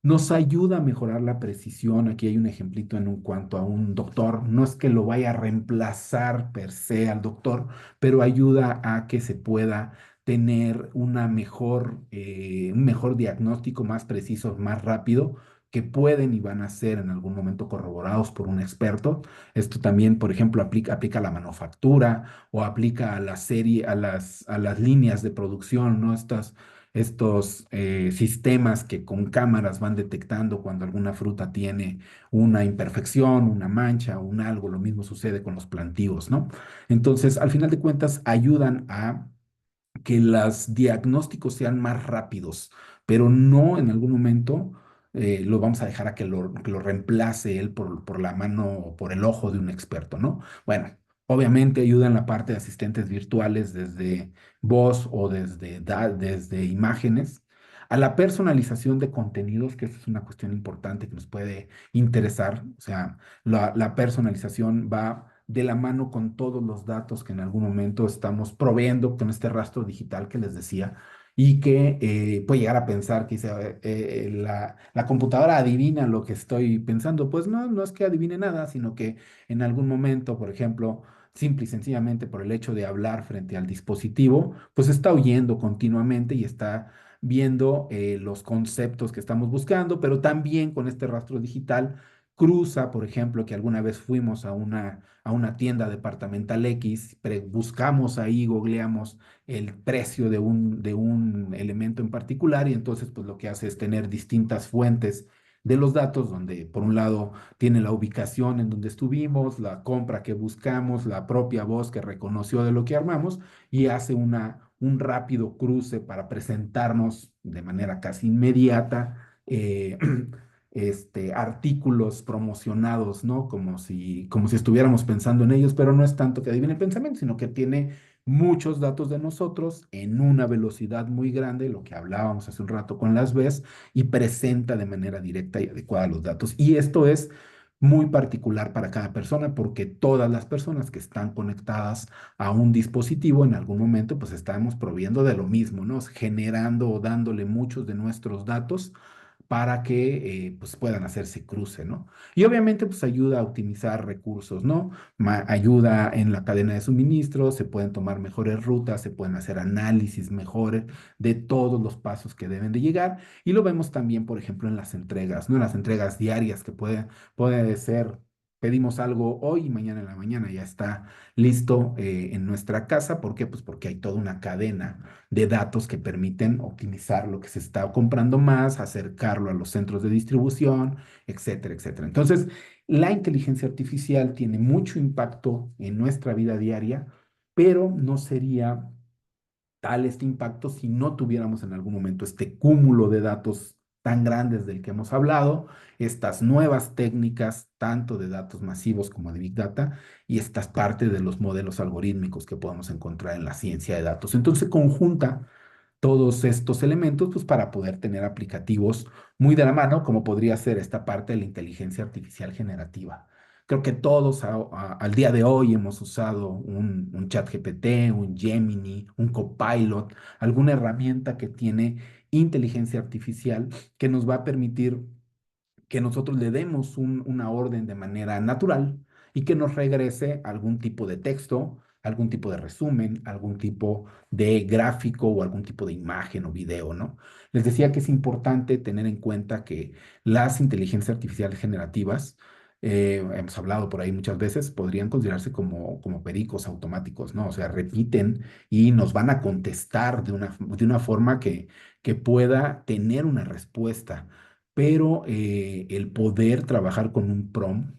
Nos ayuda a mejorar la precisión. Aquí hay un ejemplito en cuanto a un doctor. No es que lo vaya a reemplazar per se al doctor, pero ayuda a que se pueda tener un mejor diagnóstico más preciso, más rápido, que pueden y van a ser en algún momento corroborados por un experto. Esto también, por ejemplo, aplica a la manufactura o aplica a la serie, a las líneas de producción, ¿no? Estos sistemas que con cámaras van detectando cuando alguna fruta tiene una imperfección, una mancha, un algo. Lo mismo sucede con los plantíos, ¿no? Entonces, al final de cuentas, ayudan a que los diagnósticos sean más rápidos, pero no en algún momento lo vamos a dejar a que lo reemplace él por la mano o por el ojo de un experto, ¿no? Bueno, obviamente ayuda en la parte de asistentes virtuales desde voz o desde imágenes. A la personalización de contenidos, que esa es una cuestión importante que nos puede interesar. O sea, la personalización va de la mano con todos los datos que en algún momento estamos proveyendo con este rastro digital que les decía y que puede llegar a pensar que dice, la computadora adivina lo que estoy pensando. Pues no, no es que adivine nada, sino que en algún momento, por ejemplo, simple y sencillamente por el hecho de hablar frente al dispositivo, pues está oyendo continuamente y está viendo los conceptos que estamos buscando, pero también con este rastro digital cruza, por ejemplo, que alguna vez fuimos a una tienda departamental X, buscamos ahí, googleamos el precio de un elemento en particular y entonces pues lo que hace es tener distintas fuentes de los datos, donde por un lado tiene la ubicación en donde estuvimos, la compra que buscamos, la propia voz que reconoció de lo que armamos y hace un rápido cruce para presentarnos de manera casi inmediata artículos promocionados, ¿no? Como si estuviéramos pensando en ellos, pero no es tanto que adivine el pensamiento, sino que tiene muchos datos de nosotros en una velocidad muy grande, lo que hablábamos hace un rato con las VES, y presenta de manera directa y adecuada los datos. Y esto es muy particular para cada persona porque todas las personas que están conectadas a un dispositivo en algún momento pues estamos proviendo de lo mismo, ¿no? Generando o dándole muchos de nuestros datos para que pues puedan hacerse cruce, ¿no? Y obviamente pues ayuda a optimizar recursos, ¿no? Ayuda en la cadena de suministro, se pueden tomar mejores rutas, se pueden hacer análisis mejores de todos los pasos que deben de llegar y lo vemos también, por ejemplo, en las entregas, ¿no? En las entregas diarias que puede ser pedimos algo hoy y mañana en la mañana ya está listo en nuestra casa. ¿Por qué? Pues porque hay toda una cadena de datos que permiten optimizar lo que se está comprando más, acercarlo a los centros de distribución, etcétera, etcétera. Entonces, la inteligencia artificial tiene mucho impacto en nuestra vida diaria, pero no sería tal este impacto si no tuviéramos en algún momento este cúmulo de datos tan grandes del que hemos hablado, estas nuevas técnicas, tanto de datos masivos como de Big Data, y estas partes de los modelos algorítmicos que podemos encontrar en la ciencia de datos. Entonces se conjunta todos estos elementos pues, para poder tener aplicativos muy de la mano, como podría ser esta parte de la inteligencia artificial generativa. Creo que todos al día de hoy hemos usado un ChatGPT, un Gemini, un Copilot, alguna herramienta que tiene inteligencia artificial que nos va a permitir que nosotros le demos una orden de manera natural y que nos regrese algún tipo de texto, algún tipo de resumen, algún tipo de gráfico o algún tipo de imagen o video, ¿no? Les decía que es importante tener en cuenta que las inteligencias artificiales generativas, hemos hablado por ahí muchas veces, podrían considerarse como pericos automáticos, ¿no? O sea, repiten y nos van a contestar de una forma que pueda tener una respuesta, pero el poder trabajar con un prompt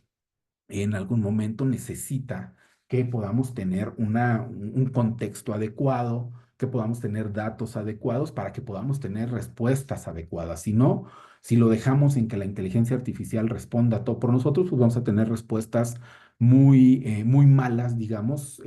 en algún momento necesita que podamos tener un contexto adecuado, que podamos tener datos adecuados para que podamos tener respuestas adecuadas. Si no, si lo dejamos en que la inteligencia artificial responda todo por nosotros, pues vamos a tener respuestas muy malas, digamos,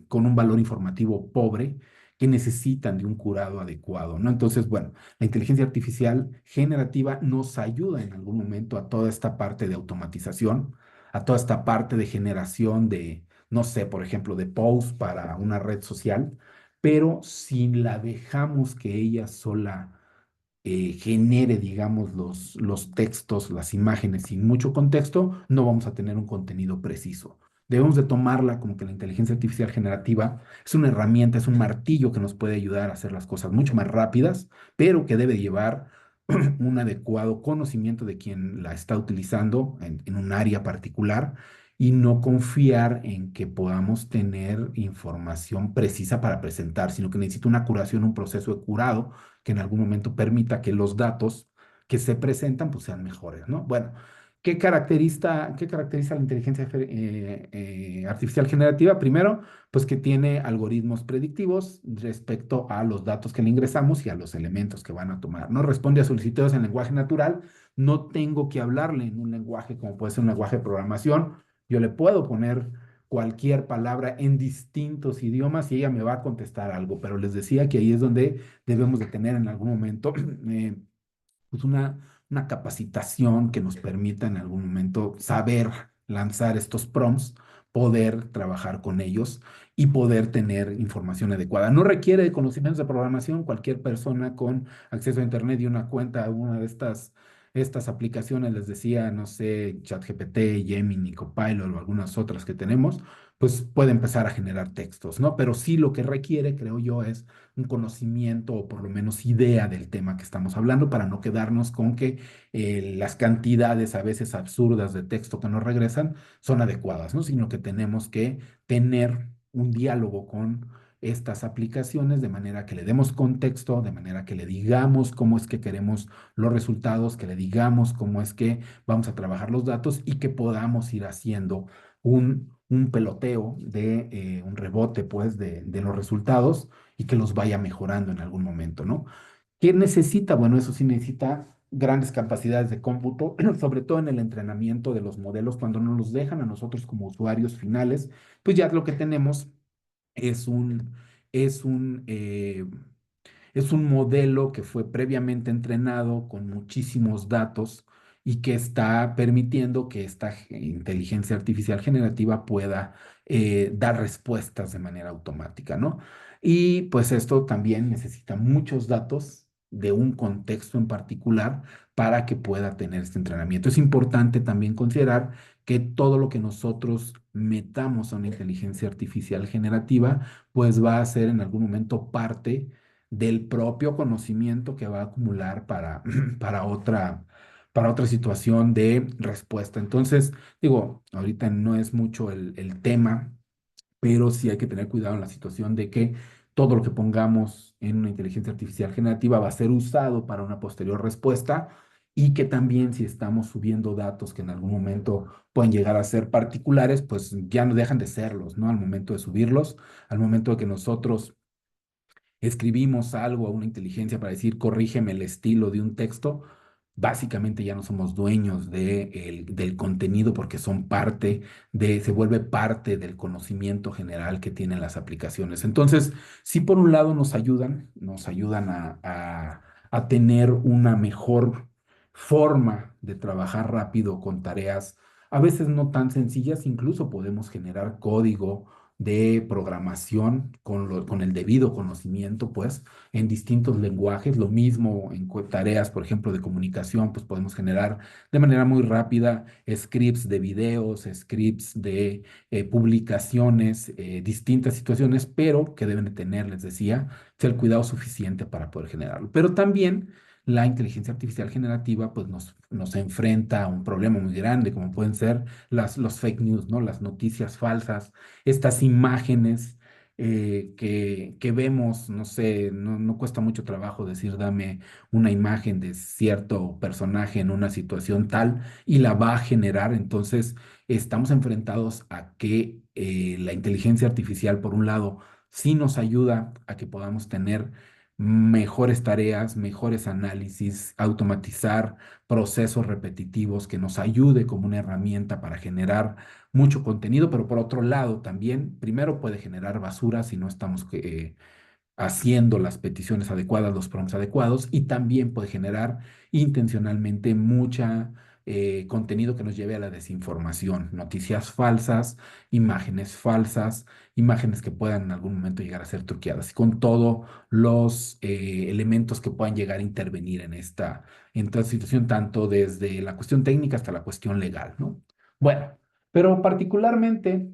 con un valor informativo pobre, que necesitan de un curado adecuado, ¿no? Entonces, bueno, la inteligencia artificial generativa nos ayuda en algún momento a toda esta parte de automatización, a toda esta parte de generación de, no sé, por ejemplo, de posts para una red social, pero si la dejamos que ella sola genere, digamos, los textos, las imágenes sin mucho contexto, no vamos a tener un contenido preciso. Debemos de tomarla como que la inteligencia artificial generativa es una herramienta, es un martillo que nos puede ayudar a hacer las cosas mucho más rápidas, pero que debe llevar un adecuado conocimiento de quien la está utilizando en un área particular y no confiar en que podamos tener información precisa para presentar, sino que necesita una curación, un proceso de curado que en algún momento permita que los datos que se presentan pues sean mejores, ¿no? Bueno, ¿qué caracteriza la inteligencia artificial generativa? Primero, pues que tiene algoritmos predictivos respecto a los datos que le ingresamos y a los elementos que van a tomar, ¿no? Responde a solicitudes en lenguaje natural. No tengo que hablarle en un lenguaje como puede ser un lenguaje de programación. Yo le puedo poner cualquier palabra en distintos idiomas y ella me va a contestar algo, pero les decía que ahí es donde debemos de tener en algún momento pues una capacitación que nos permita en algún momento saber lanzar estos prompts, poder trabajar con ellos y poder tener información adecuada. No requiere de conocimientos de programación. Cualquier persona con acceso a Internet y una cuenta a una de estas aplicaciones, les decía, no sé, ChatGPT, Gemini, Copilot o algunas otras que tenemos, pues puede empezar a generar textos, ¿no? Pero sí lo que requiere, creo yo, es un conocimiento o por lo menos idea del tema que estamos hablando para no quedarnos con que las cantidades a veces absurdas de texto que nos regresan son adecuadas, ¿no? Sino que tenemos que tener un diálogo con estas aplicaciones de manera que le demos contexto, de manera que le digamos cómo es que queremos los resultados, que le digamos cómo es que vamos a trabajar los datos y que podamos ir haciendo un peloteo de un rebote, pues, de los resultados y que los vaya mejorando en algún momento, ¿no? ¿Qué necesita? Bueno, eso sí necesita grandes capacidades de cómputo, sobre todo en el entrenamiento de los modelos, cuando nos los dejan a nosotros como usuarios finales, pues ya lo que tenemos es un, es un, eh, es un modelo que fue previamente entrenado con muchísimos datos y que está permitiendo que esta inteligencia artificial generativa pueda dar respuestas de manera automática, ¿no? Y pues esto también necesita muchos datos de un contexto en particular para que pueda tener este entrenamiento. Es importante también considerar que todo lo que nosotros metamos a una inteligencia artificial generativa, pues va a ser en algún momento parte del propio conocimiento que va a acumular para para otra situación de respuesta. Entonces, digo, ahorita no es mucho el tema, pero sí hay que tener cuidado en la situación de que todo lo que pongamos en una inteligencia artificial generativa va a ser usado para una posterior respuesta y que también si estamos subiendo datos que en algún momento pueden llegar a ser particulares, pues ya no dejan de serlos, ¿no? Al momento de subirlos, al momento de que nosotros escribimos algo a una inteligencia para decir, corrígeme el estilo de un texto, básicamente ya no somos dueños del contenido porque se vuelve parte del conocimiento general que tienen las aplicaciones. Entonces, sí, por un lado nos ayudan a tener una mejor forma de trabajar rápido con tareas, a veces no tan sencillas, incluso podemos generar código de programación con el debido conocimiento, pues, en distintos lenguajes. Lo mismo en tareas, por ejemplo, de comunicación, pues podemos generar de manera muy rápida scripts de videos, scripts de publicaciones, distintas situaciones, pero que deben de tener, les decía, el cuidado suficiente para poder generarlo. Pero también la inteligencia artificial generativa, pues, nos enfrenta a un problema muy grande, como pueden ser los fake news, ¿no? Las noticias falsas, estas imágenes que vemos, no sé, no cuesta mucho trabajo decir, dame una imagen de cierto personaje en una situación tal y la va a generar. Entonces, estamos enfrentados a que la inteligencia artificial, por un lado, sí nos ayuda a que podamos tener mejores tareas, mejores análisis, automatizar procesos repetitivos que nos ayude como una herramienta para generar mucho contenido, pero por otro lado también, primero puede generar basura si no estamos haciendo las peticiones adecuadas, los prompts adecuados, y también puede generar intencionalmente mucha contenido que nos lleve a la desinformación, noticias falsas, imágenes que puedan en algún momento llegar a ser truqueadas, y con todos los elementos que puedan llegar a intervenir en esta situación, tanto desde la cuestión técnica hasta la cuestión legal, ¿no? Bueno, pero particularmente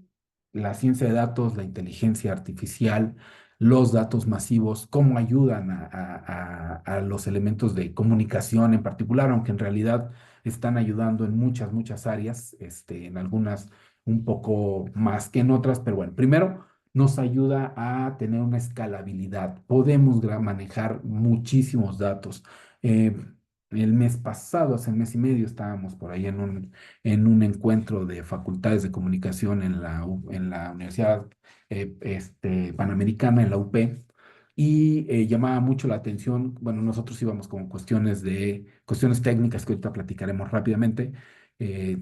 la ciencia de datos, la inteligencia artificial, los datos masivos, cómo ayudan a los elementos de comunicación en particular, aunque en realidad están ayudando en muchas áreas, en algunas un poco más que en otras, pero bueno, primero nos ayuda a tener una escalabilidad. Podemos manejar muchísimos datos. Eh, el mes pasado, hace un mes y medio, estábamos por ahí en un encuentro de facultades de comunicación en la Universidad Panamericana, en la UP, y llamaba mucho la atención. Bueno, nosotros íbamos con cuestiones técnicas que ahorita platicaremos rápidamente, eh,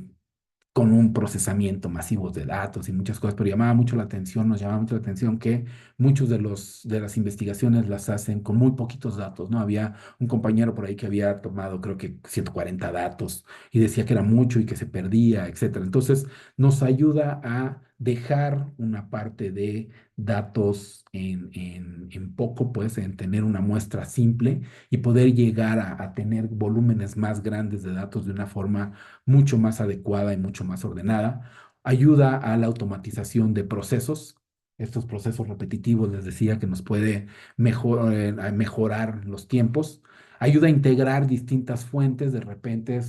con un procesamiento masivo de datos y muchas cosas, pero nos llamaba mucho la atención que muchos de las investigaciones las hacen con muy poquitos datos, ¿no? Había un compañero por ahí que había tomado, creo que 140 datos y decía que era mucho y que se perdía, etcétera. Entonces, nos ayuda a dejar una parte de datos en poco, pues, en tener una muestra simple y poder llegar a tener volúmenes más grandes de datos de una forma mucho más adecuada y mucho más ordenada. Ayuda a la automatización de procesos. Estos procesos repetitivos, les decía, que nos puede a mejorar los tiempos. Ayuda a integrar distintas fuentes. De repente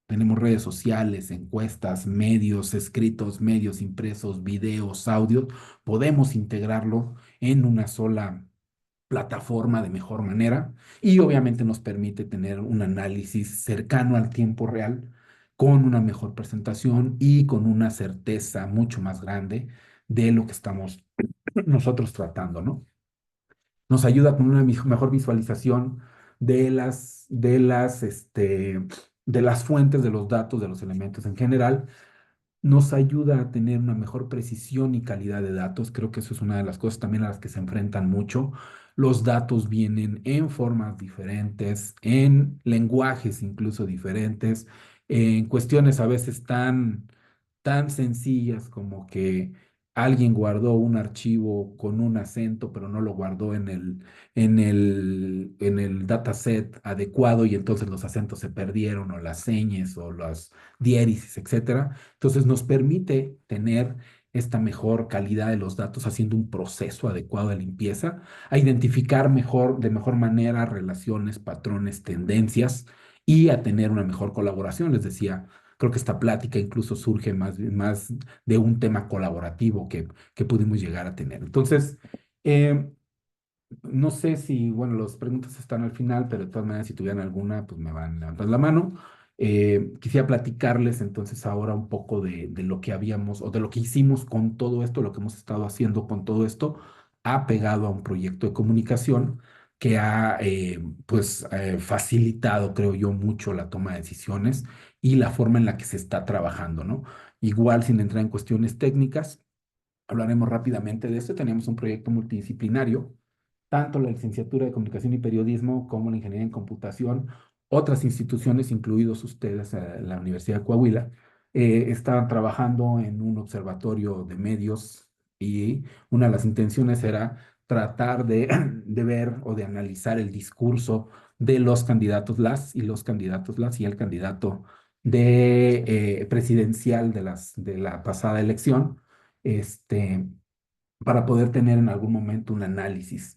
tenemos redes sociales, encuestas, medios escritos, medios impresos, videos, audios. Podemos integrarlo en una sola plataforma de mejor manera, y obviamente nos permite tener un análisis cercano al tiempo real, con una mejor presentación y con una certeza mucho más grande de lo que estamos nosotros tratando, ¿no? Nos ayuda con una mejor visualización de las fuentes de los datos, de los elementos en general. Nos ayuda a tener una mejor precisión y calidad de datos. Creo que eso es una de las cosas también a las que se enfrentan mucho. Los datos vienen en formas diferentes, en lenguajes incluso diferentes, en cuestiones a veces tan sencillas como que alguien guardó un archivo con un acento, pero no lo guardó en el dataset adecuado, y entonces los acentos se perdieron, o las señas, o las diéresis, etcétera. Entonces nos permite tener esta mejor calidad de los datos haciendo un proceso adecuado de limpieza, a identificar de mejor manera relaciones, patrones, tendencias, y a tener una mejor colaboración. Les decía, creo que esta plática incluso surge más de un tema colaborativo que pudimos llegar a tener. Entonces, eh, no sé si, bueno, las preguntas están al final, pero de todas maneras, si tuvieran alguna, pues me van a levantar la mano. Quisiera platicarles entonces ahora un poco de lo que habíamos o de lo que hicimos con todo esto, lo que hemos estado haciendo con todo esto, apegado a un proyecto de comunicación que ha facilitado, creo yo, mucho la toma de decisiones y la forma en la que se está trabajando, ¿no? Igual, sin entrar en cuestiones técnicas, hablaremos rápidamente de esto. Teníamos un proyecto multidisciplinario, tanto la licenciatura de Comunicación y Periodismo como la Ingeniería en Computación, otras instituciones, incluidos ustedes, la Universidad de Coahuila, estaban trabajando en un observatorio de medios y una de las intenciones era tratar de ver o de analizar el discurso de los candidatos las y el candidato presidencial de la pasada elección, este, para poder tener en algún momento un análisis.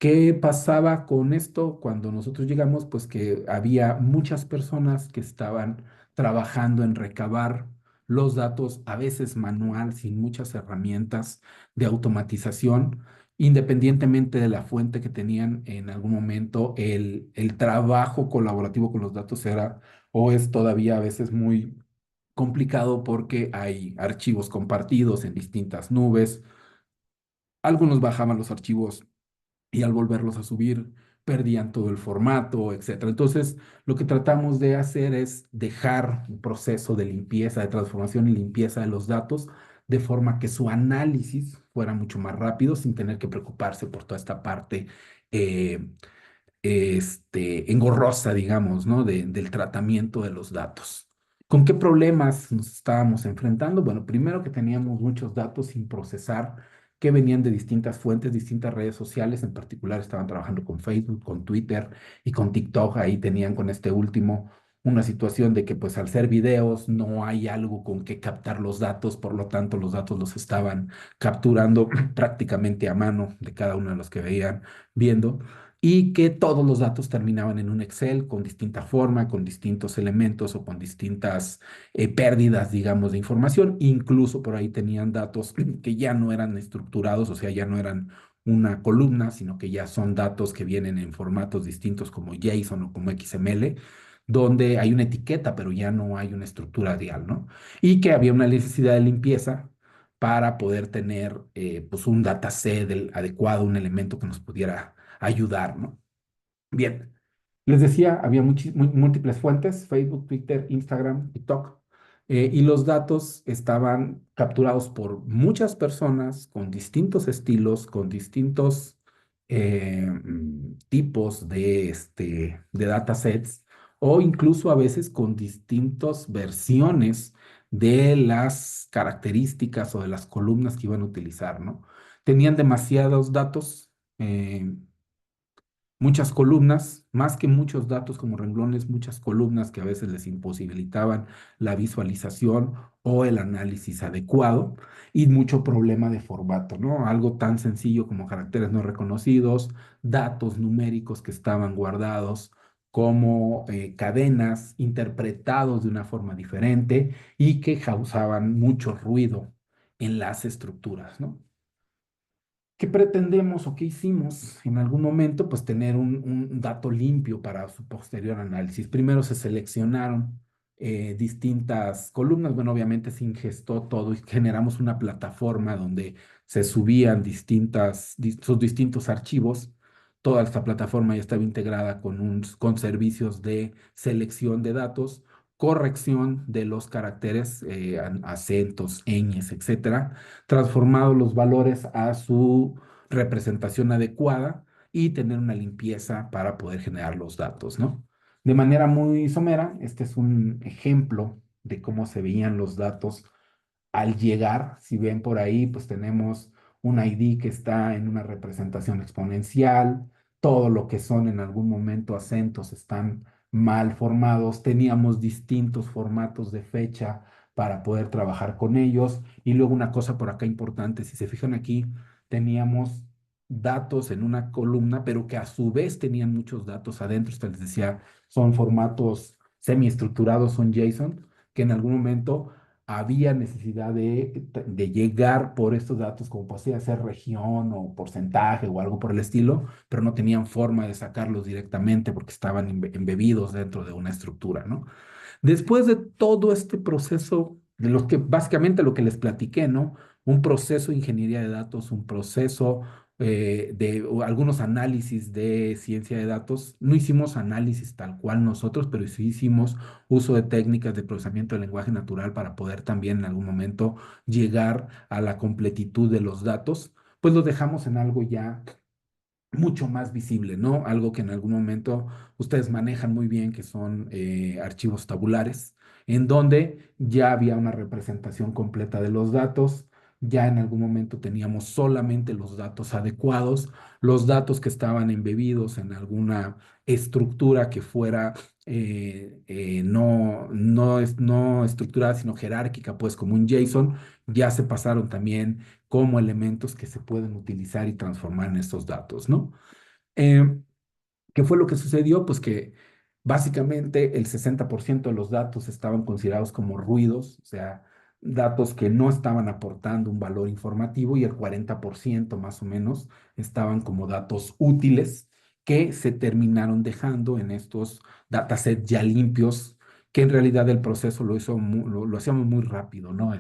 ¿Qué pasaba con esto cuando nosotros llegamos? Pues que había muchas personas que estaban trabajando en recabar los datos, a veces manual, sin muchas herramientas de automatización, independientemente de la fuente que tenían en algún momento, el trabajo colaborativo con los datos era o es todavía a veces muy complicado porque hay archivos compartidos en distintas nubes. Algunos bajaban los archivos y al volverlos a subir perdían todo el formato, etcétera. Entonces, lo que tratamos de hacer es dejar un proceso de limpieza, de transformación y limpieza de los datos, de forma que su análisis fuera mucho más rápido sin tener que preocuparse por toda esta parte eh, engorrosa, digamos, ¿no? Del tratamiento de los datos. ¿Con qué problemas nos estábamos enfrentando? Bueno, primero que teníamos muchos datos sin procesar que venían de distintas fuentes, distintas redes sociales. En particular estaban trabajando con Facebook, con Twitter y con TikTok. Ahí tenían con este último una situación de que pues al ser videos no hay algo con que captar los datos, por lo tanto los datos los estaban capturando prácticamente a mano de cada uno de los que veían viendo, y que todos los datos terminaban en un Excel con distinta forma, con distintos elementos o con distintas pérdidas, digamos, de información. Incluso por ahí tenían datos que ya no eran estructurados, o sea, ya no eran una columna, sino que ya son datos que vienen en formatos distintos como JSON o como XML, donde hay una etiqueta, pero ya no hay una estructura real, ¿no? Y que había una necesidad de limpieza para poder tener pues un dataset adecuado, un elemento que nos pudiera ayudar, ¿no? Bien, les decía, había múltiples fuentes: Facebook, Twitter, Instagram, TikTok, y los datos estaban capturados por muchas personas con distintos estilos, con distintos tipos de datasets, o incluso a veces con distintas versiones de las características o de las columnas que iban a utilizar, ¿no? Tenían demasiados datos. Muchas columnas, más que muchos datos como renglones, muchas columnas que a veces les imposibilitaban la visualización o el análisis adecuado, y mucho problema de formato, ¿no? Algo tan sencillo como caracteres no reconocidos, datos numéricos que estaban guardados como cadenas interpretados de una forma diferente y que causaban mucho ruido en las estructuras, ¿no? ¿Qué pretendemos o qué hicimos en algún momento? Pues tener un dato limpio para su posterior análisis. Primero se seleccionaron distintas columnas. Bueno, obviamente se ingestó todo y generamos una plataforma donde se subían sus distintos archivos. Toda esta plataforma ya estaba integrada con servicios de selección de datos, corrección de los caracteres, acentos, ñes, etcétera, transformado los valores a su representación adecuada y tener una limpieza para poder generar los datos, ¿no? De manera muy somera, este es un ejemplo de cómo se veían los datos al llegar. Si ven por ahí, pues tenemos un ID que está en una representación exponencial, todo lo que son en algún momento acentos están mal formados, teníamos distintos formatos de fecha para poder trabajar con ellos, y luego una cosa por acá importante: si se fijan aquí, teníamos datos en una columna, pero que a su vez tenían muchos datos adentro. Esto les decía, son formatos semiestructurados, son JSON, que en algún momento había necesidad de llegar por estos datos, como podía ser región o porcentaje o algo por el estilo, pero no tenían forma de sacarlos directamente porque estaban embebidos dentro de una estructura, ¿no? Después de todo este proceso, de los que básicamente lo que les platiqué, ¿no? Un proceso de ingeniería de datos, un proceso o algunos análisis de ciencia de datos. No hicimos análisis tal cual nosotros, pero sí hicimos uso de técnicas de procesamiento del lenguaje natural para poder también en algún momento llegar a la completitud de los datos. Pues los dejamos en algo ya mucho más visible, ¿no? Algo que en algún momento ustedes manejan muy bien, que son archivos tabulares, en donde ya había una representación completa de los datos, ya en algún momento teníamos solamente los datos adecuados, los datos que estaban embebidos en alguna estructura que fuera no estructurada, sino jerárquica, pues como un JSON, ya se pasaron también como elementos que se pueden utilizar y transformar en estos datos, ¿no? Eh, ¿Qué fue lo que sucedió? Pues que básicamente el 60% de los datos estaban considerados como ruidos, o sea, datos que no estaban aportando un valor informativo, y el 40% más o menos estaban como datos útiles que se terminaron dejando en estos datasets ya limpios, que en realidad el proceso lo hacíamos muy rápido, ¿no?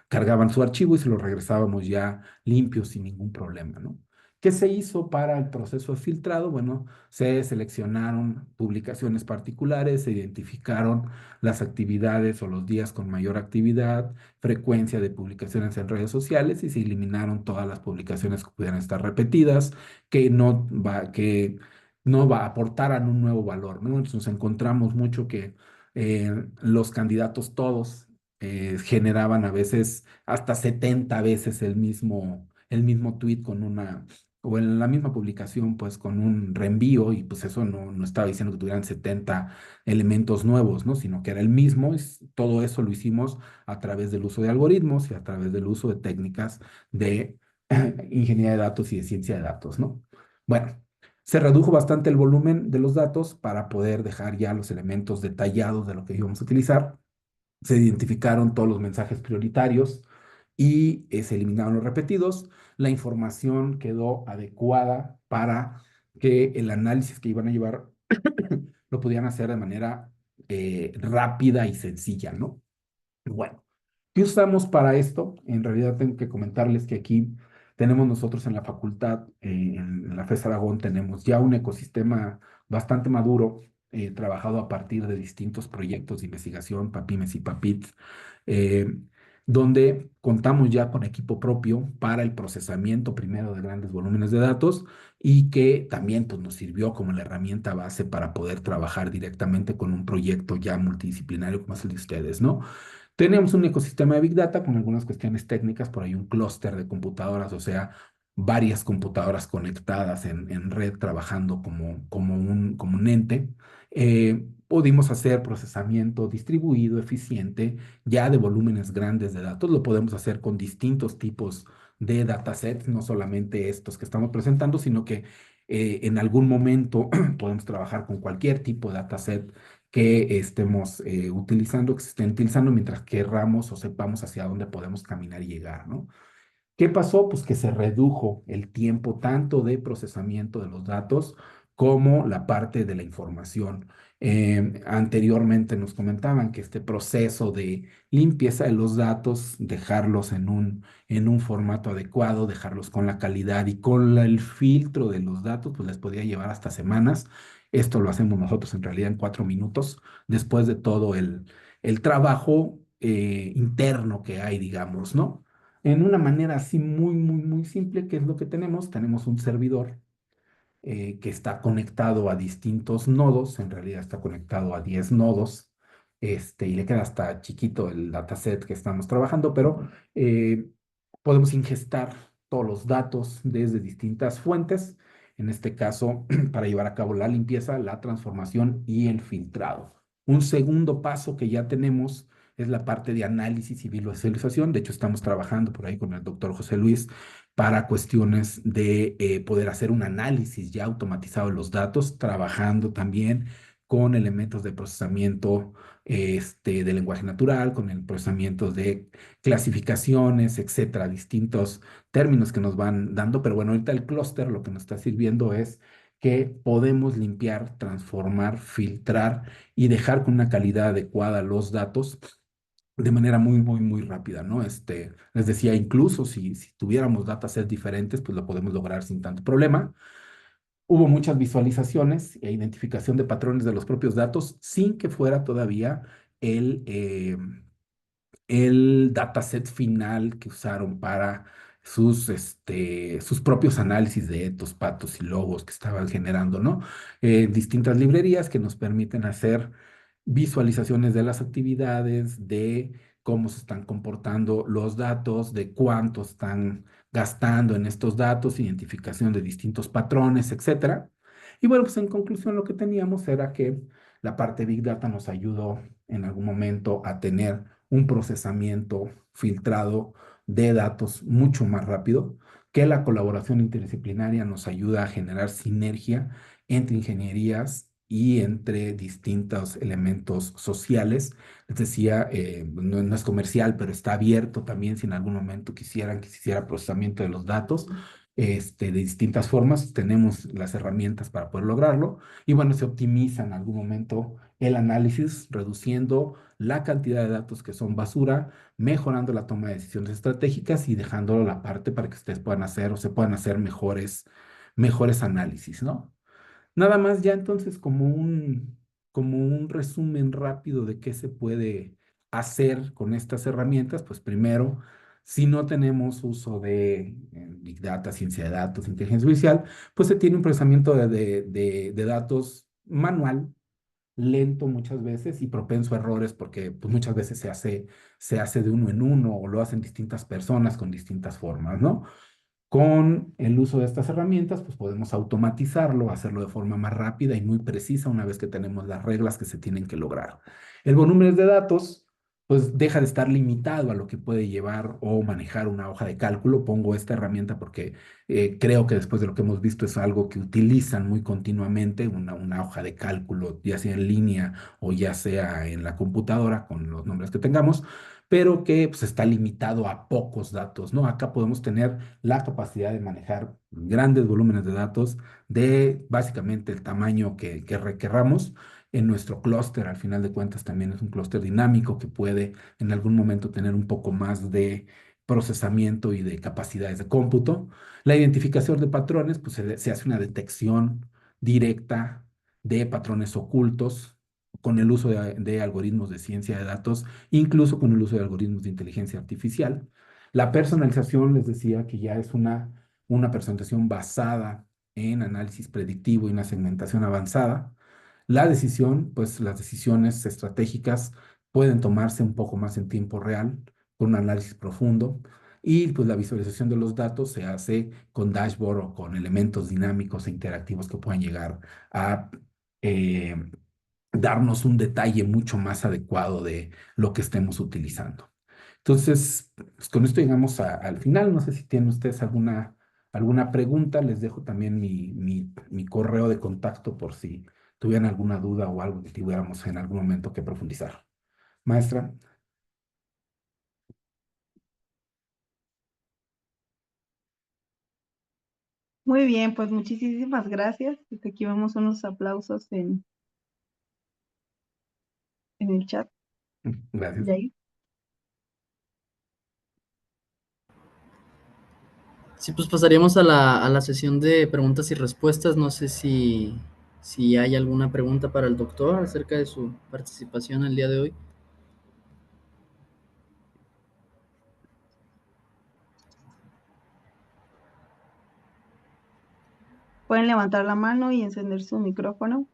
Cargaban su archivo y se lo regresábamos ya limpio sin ningún problema, ¿no? ¿Qué se hizo para el proceso de filtrado? Bueno, se seleccionaron publicaciones particulares, se identificaron las actividades o los días con mayor actividad, frecuencia de publicaciones en redes sociales, y se eliminaron todas las publicaciones que pudieran estar repetidas, que no aportaran un nuevo valor, ¿no? Entonces encontramos mucho que los candidatos todos generaban a veces hasta 70 veces el mismo tweet o en la misma publicación, pues con un reenvío, y pues eso no estaba diciendo que tuvieran 70 elementos nuevos, ¿no? Sino que era el mismo, y todo eso lo hicimos a través del uso de algoritmos y a través del uso de técnicas de ingeniería de datos y de ciencia de datos, ¿no? Bueno, se redujo bastante el volumen de los datos para poder dejar ya los elementos detallados de lo que íbamos a utilizar. Se identificaron todos los mensajes prioritarios y se eliminaron los repetidos. La información quedó adecuada para que el análisis que iban a llevar lo pudieran hacer de manera rápida y sencilla, ¿no? Bueno, ¿qué usamos para esto? En realidad tengo que comentarles que aquí tenemos nosotros en la facultad, en la FES Aragón, tenemos ya un ecosistema bastante maduro, trabajado a partir de distintos proyectos de investigación, PAPIMES y PAPITS, eh, donde contamos ya con equipo propio para el procesamiento primero de grandes volúmenes de datos, y que también pues, nos sirvió como la herramienta base para poder trabajar directamente con un proyecto ya multidisciplinario como es el de ustedes, ¿no? Tenemos un ecosistema de Big Data con algunas cuestiones técnicas, por ahí un clúster de computadoras, o sea, varias computadoras conectadas en red trabajando como un ente. Pudimos hacer procesamiento distribuido, eficiente, ya de volúmenes grandes de datos. Lo podemos hacer con distintos tipos de datasets, no solamente estos que estamos presentando, sino que en algún momento podemos trabajar con cualquier tipo de dataset que estemos utilizando, que se estén utilizando mientras querramos o sepamos hacia dónde podemos caminar y llegar, ¿no? ¿Qué pasó? Pues que se redujo el tiempo tanto de procesamiento de los datos como la parte de la información. Anteriormente nos comentaban que este proceso de limpieza de los datos, dejarlos en un formato adecuado, dejarlos con la calidad y con el filtro de los datos, pues les podía llevar hasta semanas. Esto lo hacemos nosotros en realidad en 4 minutos, después de todo el trabajo interno que hay, digamos, ¿no? En una manera así muy, muy, muy simple, ¿qué es lo que tenemos? Tenemos un servidor que está conectado a distintos nodos, en realidad está conectado a 10 nodos, y le queda hasta chiquito el dataset que estamos trabajando, pero podemos ingestar todos los datos desde distintas fuentes, en este caso, para llevar a cabo la limpieza, la transformación y el filtrado. Un segundo paso que ya tenemos es la parte de análisis y visualización. De hecho, estamos trabajando por ahí con el doctor José Luis para cuestiones de poder hacer un análisis ya automatizado de los datos, trabajando también con elementos de procesamiento de lenguaje natural, con el procesamiento de clasificaciones, etcétera, distintos términos que nos van dando. Pero bueno, ahorita el clúster lo que nos está sirviendo es que podemos limpiar, transformar, filtrar y dejar con una calidad adecuada los datos de manera muy rápida, ¿no? Les decía, incluso si tuviéramos datasets diferentes, pues lo podemos lograr sin tanto problema. Hubo muchas visualizaciones e identificación de patrones de los propios datos sin que fuera todavía el, eh, el dataset final que usaron para sus propios análisis de etos, patos y logos que estaban generando, ¿no? Distintas librerías que nos permiten hacer visualizaciones de las actividades, de cómo se están comportando los datos, de cuánto están gastando en estos datos, identificación de distintos patrones, etcétera. Y bueno, pues en conclusión lo que teníamos era que la parte Big Data nos ayudó en algún momento a tener un procesamiento filtrado de datos mucho más rápido, que la colaboración interdisciplinaria nos ayuda a generar sinergia entre ingenierías y entre distintos elementos sociales. Les decía, no es comercial, pero está abierto también si en algún momento quisieran que se hiciera procesamiento de los datos. De distintas formas, tenemos las herramientas para poder lograrlo y bueno, se optimiza en algún momento el análisis, reduciendo la cantidad de datos que son basura, mejorando la toma de decisiones estratégicas y dejándolo a la parte para que ustedes puedan hacer o se puedan hacer mejores análisis, ¿no? Nada más ya entonces como un resumen rápido de qué se puede hacer con estas herramientas, pues primero, si no tenemos uso de Big Data, ciencia de datos, inteligencia artificial, pues se tiene un procesamiento de datos manual, lento muchas veces y propenso a errores porque pues, muchas veces se hace de uno en uno o lo hacen distintas personas con distintas formas, ¿no? Con el uso de estas herramientas, pues podemos automatizarlo, hacerlo de forma más rápida y muy precisa una vez que tenemos las reglas que se tienen que lograr. El volumen de datos, pues deja de estar limitado a lo que puede llevar o manejar una hoja de cálculo. Pongo esta herramienta porque creo que después de lo que hemos visto es algo que utilizan muy continuamente, una hoja de cálculo, ya sea en línea o ya sea en la computadora con los nombres que tengamos, pero que pues, está limitado a pocos datos, ¿no? Acá podemos tener la capacidad de manejar grandes volúmenes de datos de básicamente el tamaño que requeramos. En nuestro clúster, al final de cuentas, también es un clúster dinámico que puede en algún momento tener un poco más de procesamiento y de capacidades de cómputo. La identificación de patrones, pues se hace una detección directa de patrones ocultos con el uso de algoritmos de ciencia de datos, incluso con el uso de algoritmos de inteligencia artificial. La personalización, les decía que ya es una personalización basada en análisis predictivo y una segmentación avanzada. La decisión, pues las decisiones estratégicas pueden tomarse un poco más en tiempo real, con un análisis profundo. Y pues la visualización de los datos se hace con dashboard o con elementos dinámicos e interactivos que puedan llegar a eh, darnos un detalle mucho más adecuado de lo que estemos utilizando. Entonces, pues con esto llegamos al final. No sé si tienen ustedes alguna pregunta. Les dejo también mi correo de contacto por si tuvieran alguna duda o algo que tuviéramos en algún momento que profundizar. Maestra. Muy bien, pues muchísimas gracias. Aquí vemos unos aplausos en el chat. Gracias. Yair. Sí, pues pasaríamos a la sesión de preguntas y respuestas. No sé si hay alguna pregunta para el doctor acerca de su participación el día de hoy. Pueden levantar la mano y encender su micrófono.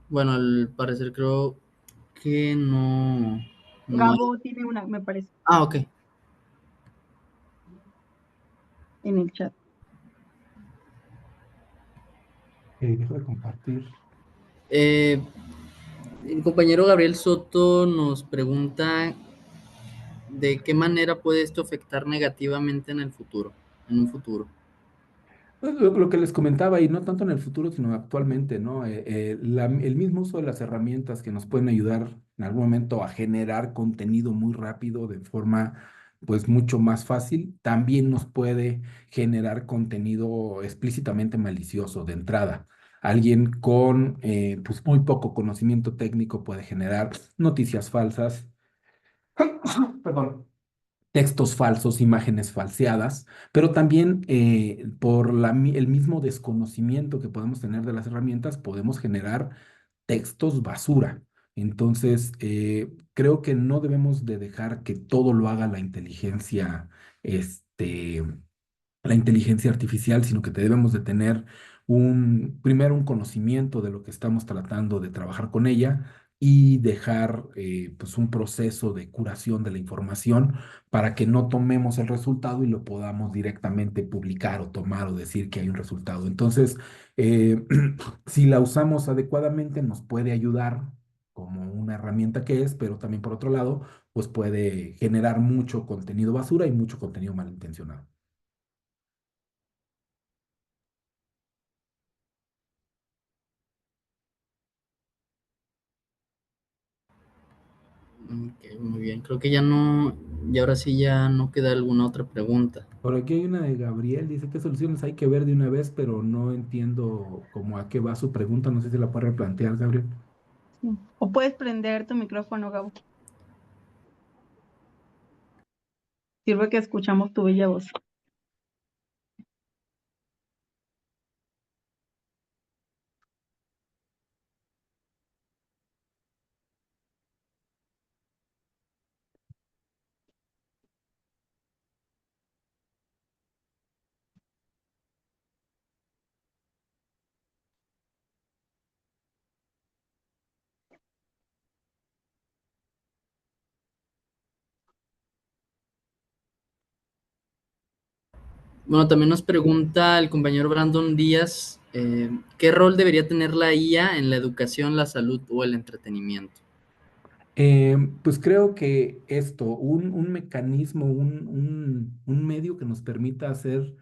Bueno, al parecer creo que no, No hay. Gabo tiene una, me parece, Ah, ok. en el chat. Dejo de compartir. Eh, el compañero Gabriel Soto nos pregunta de qué manera puede esto afectar negativamente en el futuro, en un futuro. Pues, lo que les comentaba, y no tanto en el futuro, sino actualmente, ¿no? El mismo uso de las herramientas que nos pueden ayudar en algún momento a generar contenido muy rápido de forma, pues, mucho más fácil, también nos puede generar contenido explícitamente malicioso de entrada. Alguien con, pues, muy poco conocimiento técnico puede generar noticias falsas, perdón, textos falsos, imágenes falseadas, pero también por el mismo desconocimiento que podemos tener de las herramientas, podemos generar textos basura. Entonces, creo que no debemos de dejar que todo lo haga este, la inteligencia artificial, sino que debemos de tener primero un conocimiento de lo que estamos tratando de trabajar con ella y dejar pues un proceso de curación de la información para que no tomemos el resultado y lo podamos directamente publicar o tomar o decir que hay un resultado. Entonces, eh, si la usamos adecuadamente, nos puede ayudar como una herramienta que es, pero también por otro lado, pues puede generar mucho contenido basura y mucho contenido malintencionado. Ok, muy bien, creo que ya no, y ahora sí ya no queda alguna otra pregunta. Por aquí hay una de Gabriel, dice qué soluciones hay que ver de una vez, pero no entiendo cómo a qué va su pregunta, no sé si la puede replantear, Gabriel. Sí. O puedes prender tu micrófono, Gabo. Sirve que escuchamos tu bella voz. Bueno, también nos pregunta el compañero Brandon Díaz, ¿qué rol debería tener la IA en la educación, la salud o el entretenimiento? Pues creo que esto, un mecanismo, un medio que nos permita hacer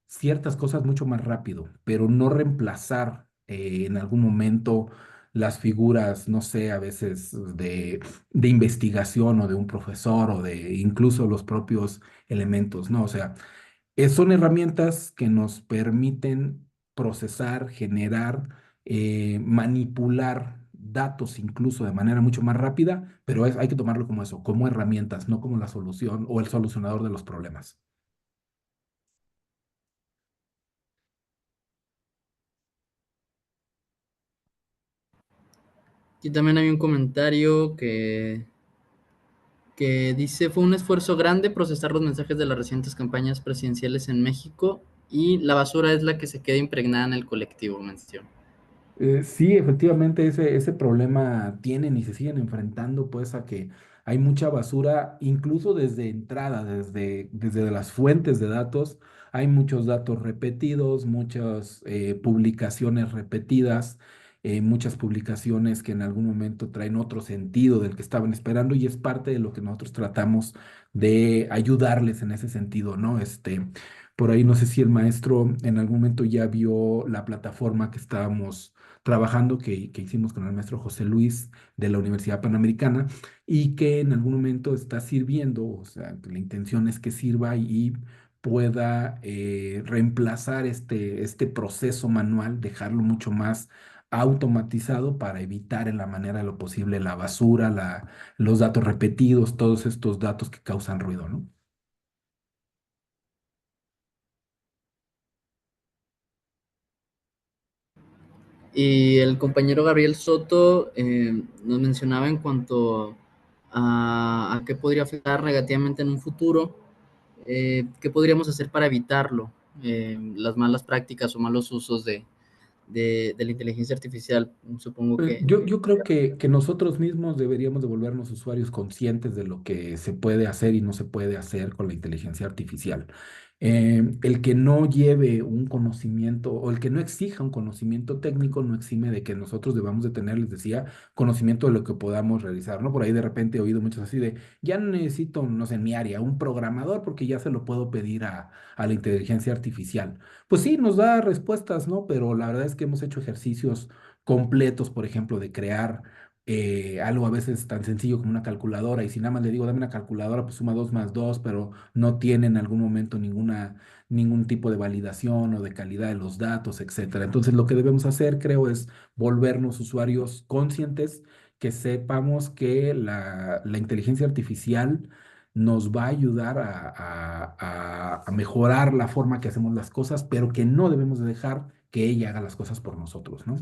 ciertas cosas mucho más rápido, pero no reemplazar en algún momento las figuras, no sé, a veces de investigación o de un profesor o de incluso los propios elementos, ¿no? O sea, son herramientas que nos permiten procesar, generar, manipular datos incluso de manera mucho más rápida, pero hay que tomarlo como eso, como herramientas, no como la solución o el solucionador de los problemas. Aquí también hay un comentario que dice, fue un esfuerzo grande procesar los mensajes de las recientes campañas presidenciales en México y la basura es la que se queda impregnada en el colectivo, menciona. Sí, efectivamente ese problema tienen y se siguen enfrentando pues a que hay mucha basura, incluso desde entrada, desde las fuentes de datos, hay muchos datos repetidos, muchas publicaciones repetidas, muchas publicaciones que en algún momento traen otro sentido del que estaban esperando y es parte de lo que nosotros tratamos de ayudarles en ese sentido, ¿no? Por ahí no sé si el maestro en algún momento ya vio la plataforma que estábamos trabajando que hicimos con el maestro José Luis de la Universidad Panamericana y que en algún momento está sirviendo, o sea, que la intención es que sirva y pueda reemplazar este proceso manual, dejarlo mucho más automatizado para evitar en la manera de lo posible la basura, los datos repetidos, todos estos datos que causan ruido, ¿no? Y el compañero Gabriel Soto nos mencionaba en cuanto a qué podría afectar negativamente en un futuro, qué podríamos hacer para evitarlo, las malas prácticas o malos usos de la inteligencia artificial. Supongo que Yo creo que nosotros mismos deberíamos de volvernos usuarios conscientes de lo que se puede hacer y no se puede hacer con la inteligencia artificial. El que no lleve un conocimiento o el que no exija un conocimiento técnico no exime de que nosotros debamos de tener, les decía, conocimiento de lo que podamos realizar, ¿no? Por ahí de repente he oído muchos así de, ya no necesito, no sé, en mi área, un programador porque ya se lo puedo pedir a la inteligencia artificial. Pues sí, nos da respuestas, ¿no? Pero la verdad es que hemos hecho ejercicios completos, por ejemplo, de crear algo a veces tan sencillo como una calculadora, y si nada más le digo, dame una calculadora, pues suma 2 más 2, pero no tiene en algún momento ningún tipo de validación o de calidad de los datos, etcétera. Entonces, lo que debemos hacer, creo, es volvernos usuarios conscientes, que sepamos que la inteligencia artificial nos va a ayudar a mejorar la forma que hacemos las cosas, pero que no debemos de dejar que ella haga las cosas por nosotros, ¿no?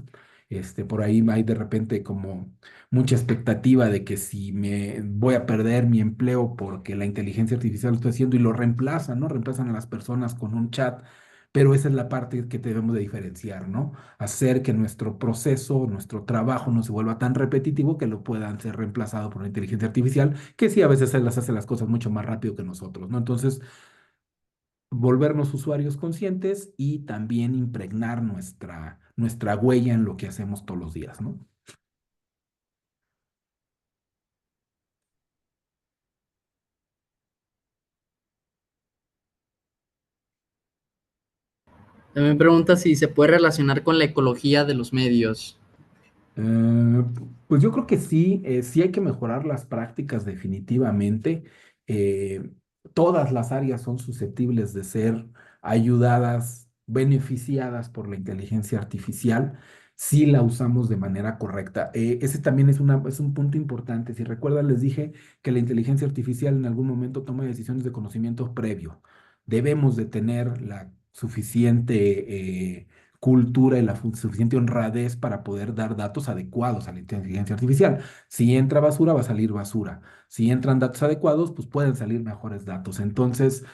Por ahí hay de repente como mucha expectativa de que si me voy a perder mi empleo porque la inteligencia artificial lo está haciendo y lo reemplazan, ¿no? Reemplazan a las personas con un chat, pero esa es la parte que debemos de diferenciar, ¿no? Hacer que nuestro proceso, nuestro trabajo no se vuelva tan repetitivo que lo puedan ser reemplazado por la inteligencia artificial, que sí a veces se las hace las cosas mucho más rápido que nosotros, ¿no? Entonces, volvernos usuarios conscientes y también impregnar nuestra huella en lo que hacemos todos los días, ¿no? también pregunta si se puede relacionar con la ecología de los medios. Eh, pues yo creo que sí, sí hay que mejorar las prácticas definitivamente. Eh, Todas las áreas son susceptibles de ser ayudadas, beneficiadas por la inteligencia artificial si la usamos de manera correcta. Ese también es un punto importante. Si recuerdan, les dije que la inteligencia artificial en algún momento toma decisiones de conocimiento previo. Debemos de tener la suficiente cultura y la suficiente honradez para poder dar datos adecuados a la inteligencia artificial. Si entra basura, va a salir basura. Si entran datos adecuados, pues pueden salir mejores datos. Entonces,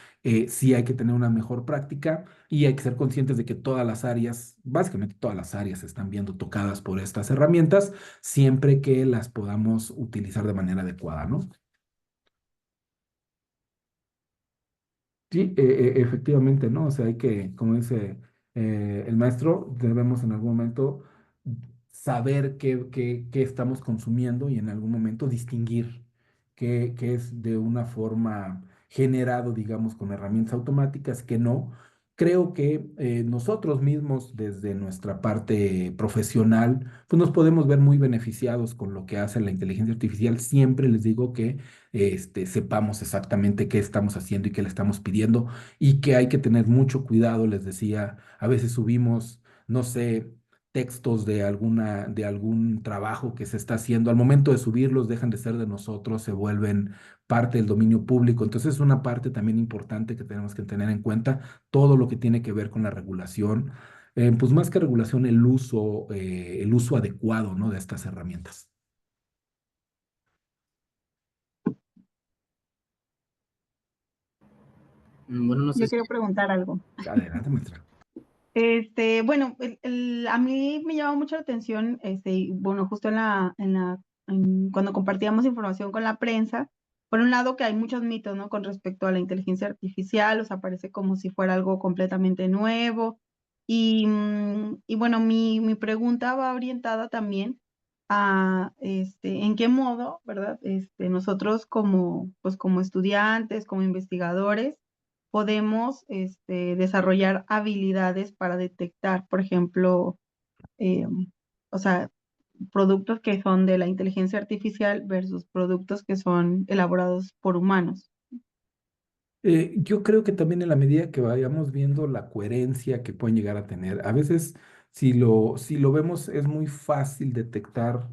sí hay que tener una mejor práctica y hay que ser conscientes de que todas las áreas, básicamente todas las áreas, están viendo tocadas por estas herramientas, siempre que las podamos utilizar de manera adecuada, ¿no? Sí, efectivamente, ¿no? O sea, hay que, como dice el maestro, debemos en algún momento saber qué estamos consumiendo y en algún momento distinguir qué es de una forma generado, digamos, con herramientas automáticas, que no. Creo que nosotros mismos, desde nuestra parte profesional, pues nos podemos ver muy beneficiados con lo que hace la inteligencia artificial. Siempre les digo que sepamos exactamente qué estamos haciendo y qué le estamos pidiendo y que hay que tener mucho cuidado. Les decía, a veces subimos, no sé, textos de algún trabajo que se está haciendo. Al momento de subirlos, dejan de ser de nosotros, se vuelven parte del dominio público. Entonces, es una parte también importante que tenemos que tener en cuenta, todo lo que tiene que ver con la regulación. Pues más que regulación, el uso adecuado, ¿no? De estas herramientas. Bueno, no sé Yo si... quiero preguntar algo. Adelante, maestra. Bueno, a mí me llama mucho la atención, y bueno, justo cuando compartíamos información con la prensa, por un lado que hay muchos mitos, ¿no? Con respecto a la inteligencia artificial, o sea, parece como si fuera algo completamente nuevo. Y bueno, mi pregunta va orientada también a, en qué modo, ¿verdad? Nosotros pues como estudiantes, como investigadores, podemos desarrollar habilidades para detectar, por ejemplo, eh, o sea, productos que son de la inteligencia artificial versus productos que son elaborados por humanos. Yo creo que también en la medida que vayamos viendo la coherencia que pueden llegar a tener, a veces si lo vemos es muy fácil detectar,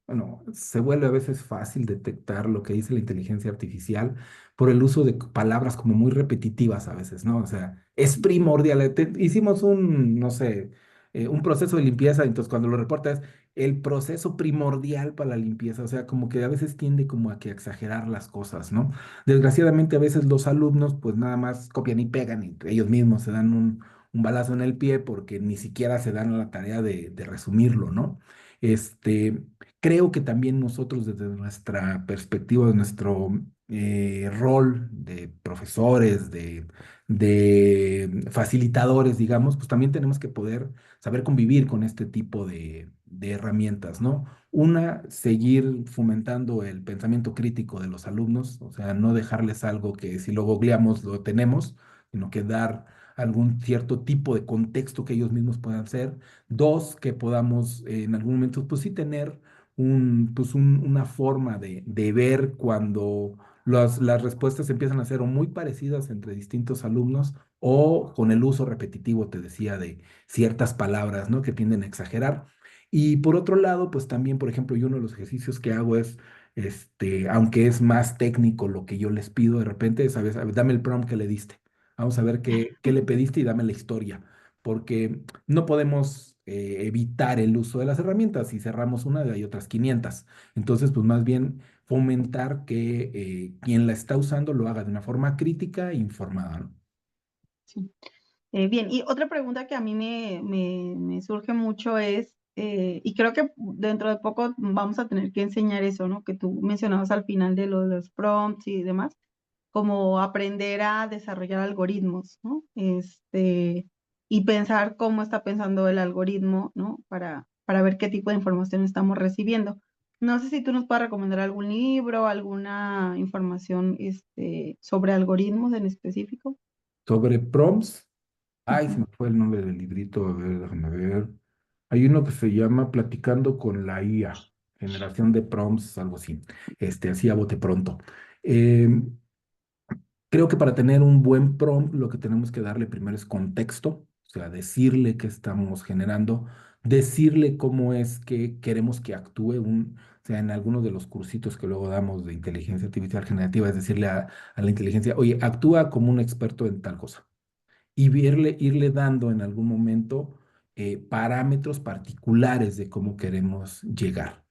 bueno, se vuelve a veces fácil detectar lo que dice la inteligencia artificial por el uso de palabras como muy repetitivas a veces, ¿no? O sea, es primordial. Hicimos no sé, un proceso de limpieza, entonces cuando lo reportas, el proceso primordial para la limpieza, o sea, como que a veces tiende como a que exagerar las cosas, ¿no? Desgraciadamente a veces los alumnos pues nada más copian y pegan y ellos mismos se dan un balazo en el pie porque ni siquiera se dan a la tarea de resumirlo, ¿no? Este, creo que también nosotros desde nuestra perspectiva, de nuestro rol de profesores, de facilitadores, digamos, pues también tenemos que poder saber convivir con este tipo de herramientas, ¿no? Una, seguir fomentando el pensamiento crítico de los alumnos, o sea, no dejarles algo que si lo googleamos lo tenemos, sino que dar algún cierto tipo de contexto que ellos mismos puedan hacer. Dos, que podamos en algún momento, pues sí, tener una forma de ver cuando las respuestas empiezan a ser o muy parecidas entre distintos alumnos o con el uso repetitivo, te decía, de ciertas palabras, ¿no? Que tienden a exagerar. Y por otro lado, pues también, por ejemplo, yo uno de los ejercicios que hago es, aunque es más técnico lo que yo les pido, de repente, ¿sabes? A ver, dame el prompt que le diste. Vamos a ver qué le pediste y dame la historia. Porque no podemos evitar el uso de las herramientas. Si cerramos una, hay otras 500. Entonces, pues más bien fomentar que quien la está usando lo haga de una forma crítica e informada, ¿no? Sí. Bien, y otra pregunta que a mí me surge mucho es, y creo que dentro de poco vamos a tener que enseñar eso, ¿no? Que tú mencionabas al final de los prompts y demás, como aprender a desarrollar algoritmos, ¿no? Y pensar cómo está pensando el algoritmo, ¿no? Para ver qué tipo de información estamos recibiendo. No sé si tú nos puedes recomendar algún libro, alguna información, sobre algoritmos en específico. Sobre prompts, ay, se Ujú. me fue el nombre del librito, a ver, déjame ver. Hay uno que se llama Platicando con la IA, generación de prompts, algo así, así a bote pronto. Em, Creo que para tener un buen prompt, lo que tenemos que darle primero es contexto, o sea, decirle qué estamos generando, decirle cómo es que queremos que actúe o sea, en algunos de los cursitos que luego damos de inteligencia artificial generativa, es decirle a la inteligencia, oye, actúa como un experto en tal cosa y irle dando en algún momento parámetros particulares de cómo queremos llegar.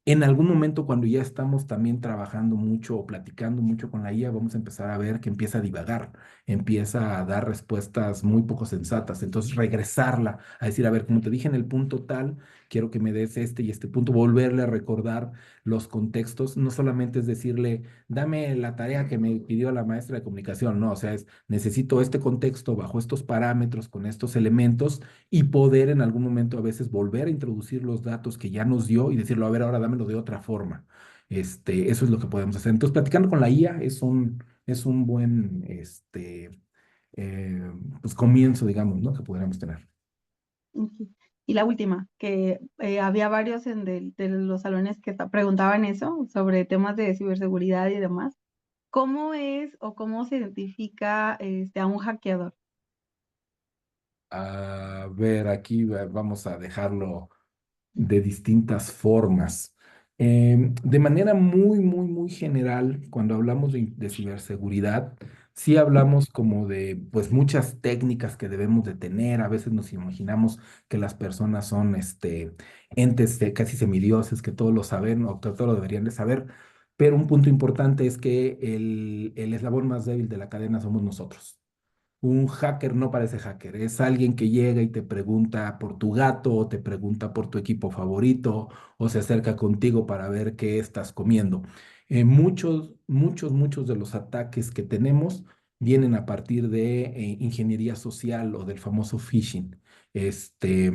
En algún momento, cuando ya estamos también trabajando mucho o platicando mucho con la IA, vamos a empezar a ver que empieza a divagar, empieza a dar respuestas muy poco sensatas. Entonces, regresarla a decir, a ver, como te dije en el punto tal, quiero que me des este y este punto, volverle a recordar los contextos. No solamente es decirle, dame la tarea que me pidió la maestra de comunicación, no, o sea, necesito este contexto bajo estos parámetros, con estos elementos y poder en algún momento a veces volver a introducir los datos que ya nos dio y decirlo, a ver, ahora dámelo de otra forma. Eso es lo que podemos hacer. Entonces, platicando con la IA es un buen, pues comienzo, digamos, ¿no? Que podríamos tener. Ujú. Y la última, que había varios de los salones que preguntaban eso, sobre temas de ciberseguridad y demás. ¿Cómo es o cómo se identifica a un hackeador? A ver, aquí vamos a dejarlo de distintas formas. De manera muy, muy, muy general, cuando hablamos de ciberseguridad, sí hablamos como de, pues, muchas técnicas que debemos de tener. A veces nos imaginamos que las personas son, entes casi semidioses, que todo lo saben o que todo lo deberían de saber. Pero un punto importante es que el eslabón más débil de la cadena somos nosotros. Un hacker no parece hacker, es alguien que llega y te pregunta por tu gato o te pregunta por tu equipo favorito o se acerca contigo para ver qué estás comiendo. Muchos, muchos, muchos de los ataques que tenemos vienen a partir de ingeniería social o del famoso phishing. Este,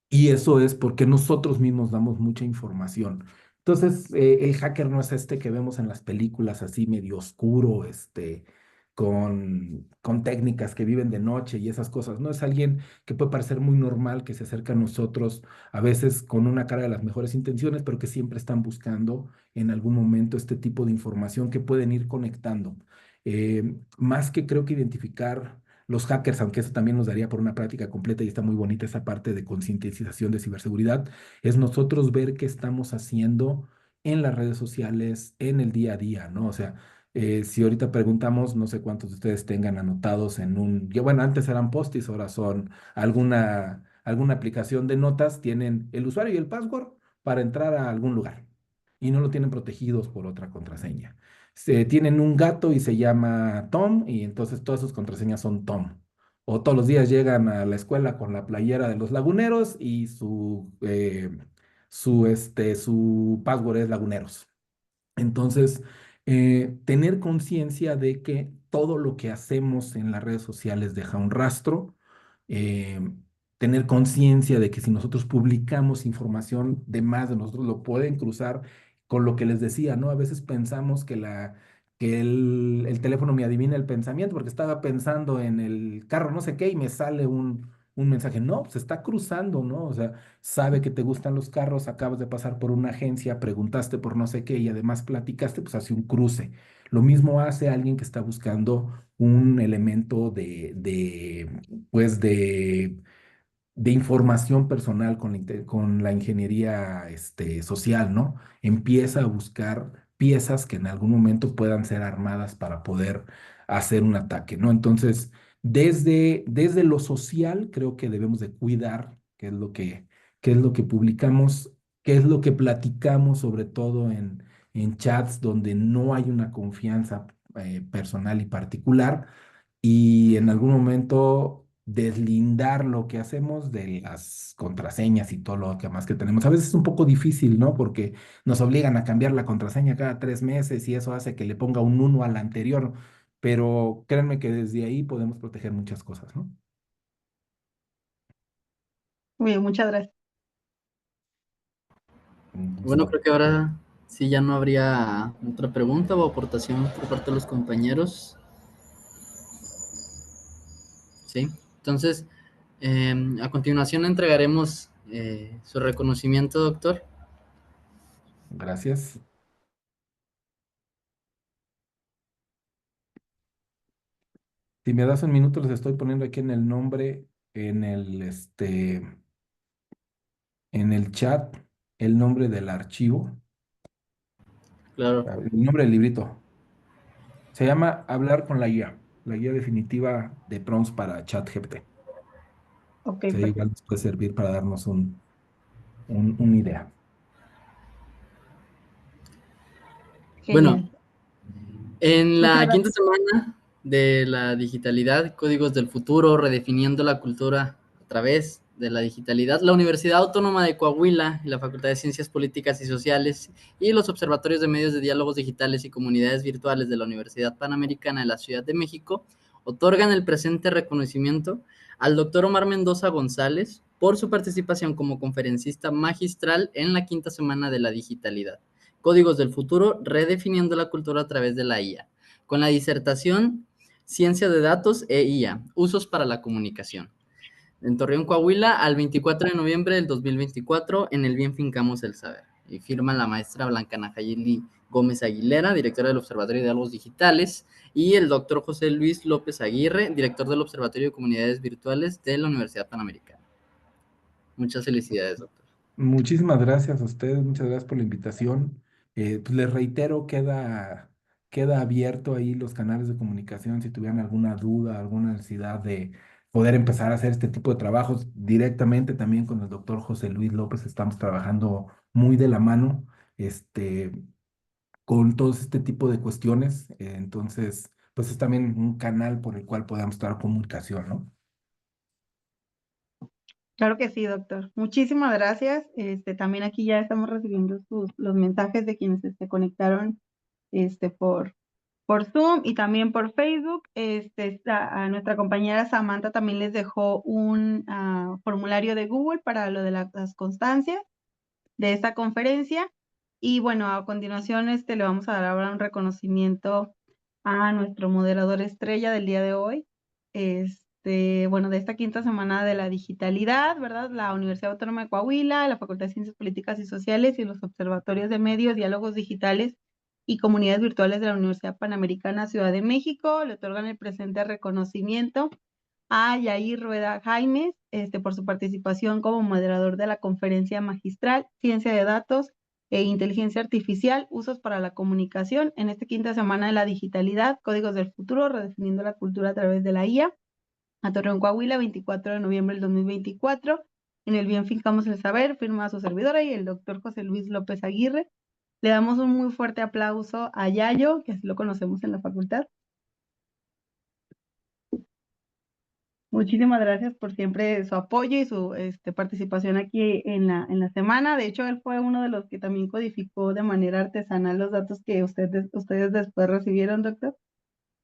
y eso es porque nosotros mismos damos mucha información. Entonces, el hacker no es este que vemos en las películas así medio oscuro, con técnicas que viven de noche y esas cosas. No es alguien que puede parecer muy normal, que se acerca a nosotros a veces con una cara de las mejores intenciones, pero que siempre están buscando en algún momento este tipo de información que pueden ir conectando. Más que creo que identificar los hackers, aunque eso también nos daría por una práctica completa y está muy bonita esa parte de concientización de ciberseguridad, es nosotros ver qué estamos haciendo en las redes sociales, en el día a día, ¿no? O sea, si ahorita preguntamos, no sé cuántos de ustedes tengan anotados bueno, antes eran post-its, ahora son alguna aplicación de notas, tienen el usuario y el password para entrar a algún lugar y no lo tienen protegidos por otra contraseña. Tienen un gato y se llama Tom y entonces todas sus contraseñas son Tom. o todos los días llegan a la escuela con la playera de los laguneros y su password es laguneros. Entonces, tener conciencia de que todo lo que hacemos en las redes sociales deja un rastro, eh, tener conciencia de que si nosotros publicamos información de más de nosotros, lo pueden cruzar con lo que les decía, ¿no? A veces pensamos que el teléfono me adivina el pensamiento porque estaba pensando en el carro no sé qué y me sale un mensaje. No, se está cruzando, ¿no? O sea, sabe que te gustan los carros, acabas de pasar por una agencia, preguntaste por no sé qué y además platicaste, pues hace un cruce. Lo mismo hace alguien que está buscando un elemento pues de información personal con la ingeniería social, ¿no? Empieza a buscar piezas que en algún momento puedan ser armadas para poder hacer un ataque, ¿no? Entonces, desde lo social, creo que debemos de cuidar qué es lo que publicamos, qué es lo que platicamos, sobre todo en chats donde no hay una confianza personal y particular y en algún momento deslindar lo que hacemos de las contraseñas y todo lo que más que tenemos. A veces es un poco difícil, ¿no? Porque nos obligan a cambiar la contraseña cada 3 meses y eso hace que le ponga un uno a la anterior, pero créanme que desde ahí podemos proteger muchas cosas, ¿no? Muy bien, muchas gracias. Un Bueno, gusto. creo que ahora sí ya no habría otra pregunta o aportación por parte de los compañeros. Sí, entonces a continuación entregaremos su reconocimiento, doctor. Gracias. Si me das un minuto, les estoy poniendo aquí en el nombre, en en el chat, el nombre del archivo, Claro, el nombre del librito. Se llama Hablar con la guía definitiva de prompts para ChatGPT. Ok, Que perfecto. igual nos puede servir para darnos una idea. bueno, Genial. en Muchas la quinta gracias. semana de la digitalidad, Códigos del Futuro, redefiniendo la cultura a través de la digitalidad, la Universidad Autónoma de Coahuila y la Facultad de Ciencias Políticas y Sociales y los observatorios de medios de diálogos digitales y comunidades virtuales de la Universidad Panamericana de la Ciudad de México otorgan el presente reconocimiento al doctor Omar Mendoza González por su participación como conferencista magistral en la quinta semana de la digitalidad. Códigos del Futuro, redefiniendo la cultura a través de la IA, con la disertación Ciencia de Datos e IA, usos para la comunicación. En Torreón, Coahuila, al 24 de noviembre del 2024, en el Bien Fincamos el Saber. Y firma la maestra Blanca Najayeli Gómez Aguilera, directora del Observatorio de Diálogos Digitales, y el doctor José Luis López Aguirre, director del Observatorio de Comunidades Virtuales de la Universidad Panamericana. Muchas felicidades, doctor. Muchísimas gracias a ustedes, muchas gracias por la invitación. Pues les reitero, queda abierto ahí los canales de comunicación si tuvieran alguna duda, alguna necesidad de poder empezar a hacer este tipo de trabajos directamente también con el doctor José Luis López. Estamos trabajando muy de la mano, este, con todo este tipo de cuestiones. Entonces, pues es también un canal por el cual podamos estar comunicación, ¿no? Claro que sí, doctor. Muchísimas gracias. También aquí ya estamos recibiendo los mensajes de quienes se conectaron por Zoom y también por Facebook. A nuestra compañera Samantha también les dejó un formulario de Google para lo de las constancias de esta conferencia. Y bueno, a continuación le vamos a dar ahora un reconocimiento a nuestro moderador estrella del día de hoy. Bueno, de esta quinta semana de la digitalidad, ¿verdad? La Universidad Autónoma de Coahuila, la Facultad de Ciencias Políticas y Sociales y los observatorios de medios, diálogos digitales y comunidades virtuales de la Universidad Panamericana Ciudad de México le otorgan el presente reconocimiento a Yair Rueda Jaimes por su participación como moderador de la conferencia magistral Ciencia de Datos e Inteligencia Artificial, usos para la comunicación en esta quinta semana de la digitalidad, códigos del futuro, redefiniendo la cultura a través de la IA, a Torreón, Coahuila, 24 de noviembre del 2024. En el Bien Fincamos el Saber, firma a su servidora y el doctor José Luis López Aguirre. Le damos un muy fuerte aplauso a Yayo, que así lo conocemos en la facultad. Muchísimas gracias por siempre su apoyo y su participación aquí en la semana. De hecho, él fue uno de los que también codificó de manera artesanal los datos que ustedes después recibieron, doctor.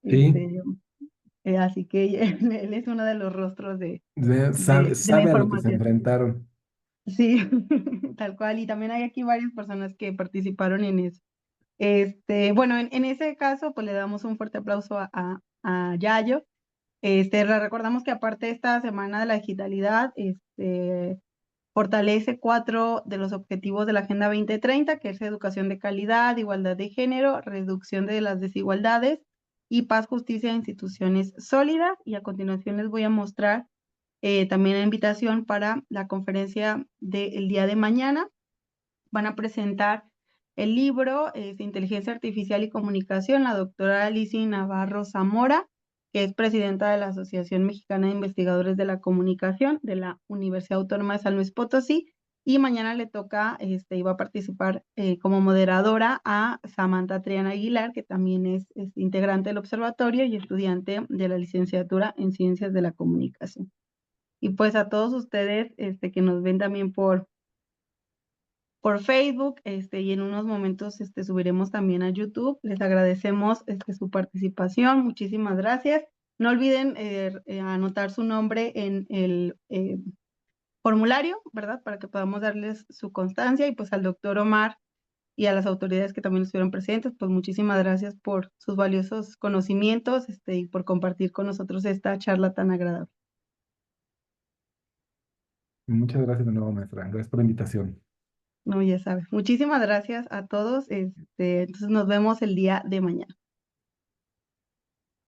Sí, Este, Así que él es uno de los rostros de la sabe a lo que se información. enfrentaron. Sí, tal cual. Y también hay aquí varias personas que participaron en eso. Bueno, en ese caso, pues le damos un fuerte aplauso a Yayo. Le recordamos que aparte de esta semana de la digitalidad, fortalece 4 de los objetivos de la Agenda 2030, que es educación de calidad, igualdad de género, reducción de las desigualdades y paz, justicia e instituciones sólidas. Y a continuación les voy a mostrar también la invitación para la conferencia del día de mañana. Van a presentar el libro de Inteligencia Artificial y Comunicación, la doctora Alicia Navarro Zamora, que es presidenta de la Asociación Mexicana de Investigadores de la Comunicación de la Universidad Autónoma de San Luis Potosí, y mañana le toca, y va a participar como moderadora a Samantha Triana Aguilar, que también es integrante del observatorio y estudiante de la licenciatura en Ciencias de la Comunicación. Y pues a todos ustedes que nos ven también por Facebook, y en unos momentos subiremos también a YouTube. Les agradecemos su participación, muchísimas gracias. No olviden anotar su nombre en el formulario, ¿verdad? Para que podamos darles su constancia, y pues al doctor Omar y a las autoridades que también estuvieron presentes, pues muchísimas gracias por sus valiosos conocimientos y por compartir con nosotros esta charla tan agradable. Muchas gracias de nuevo, maestra. Gracias por la invitación. No, ya sabes. Muchísimas gracias a todos. Entonces nos vemos el día de mañana.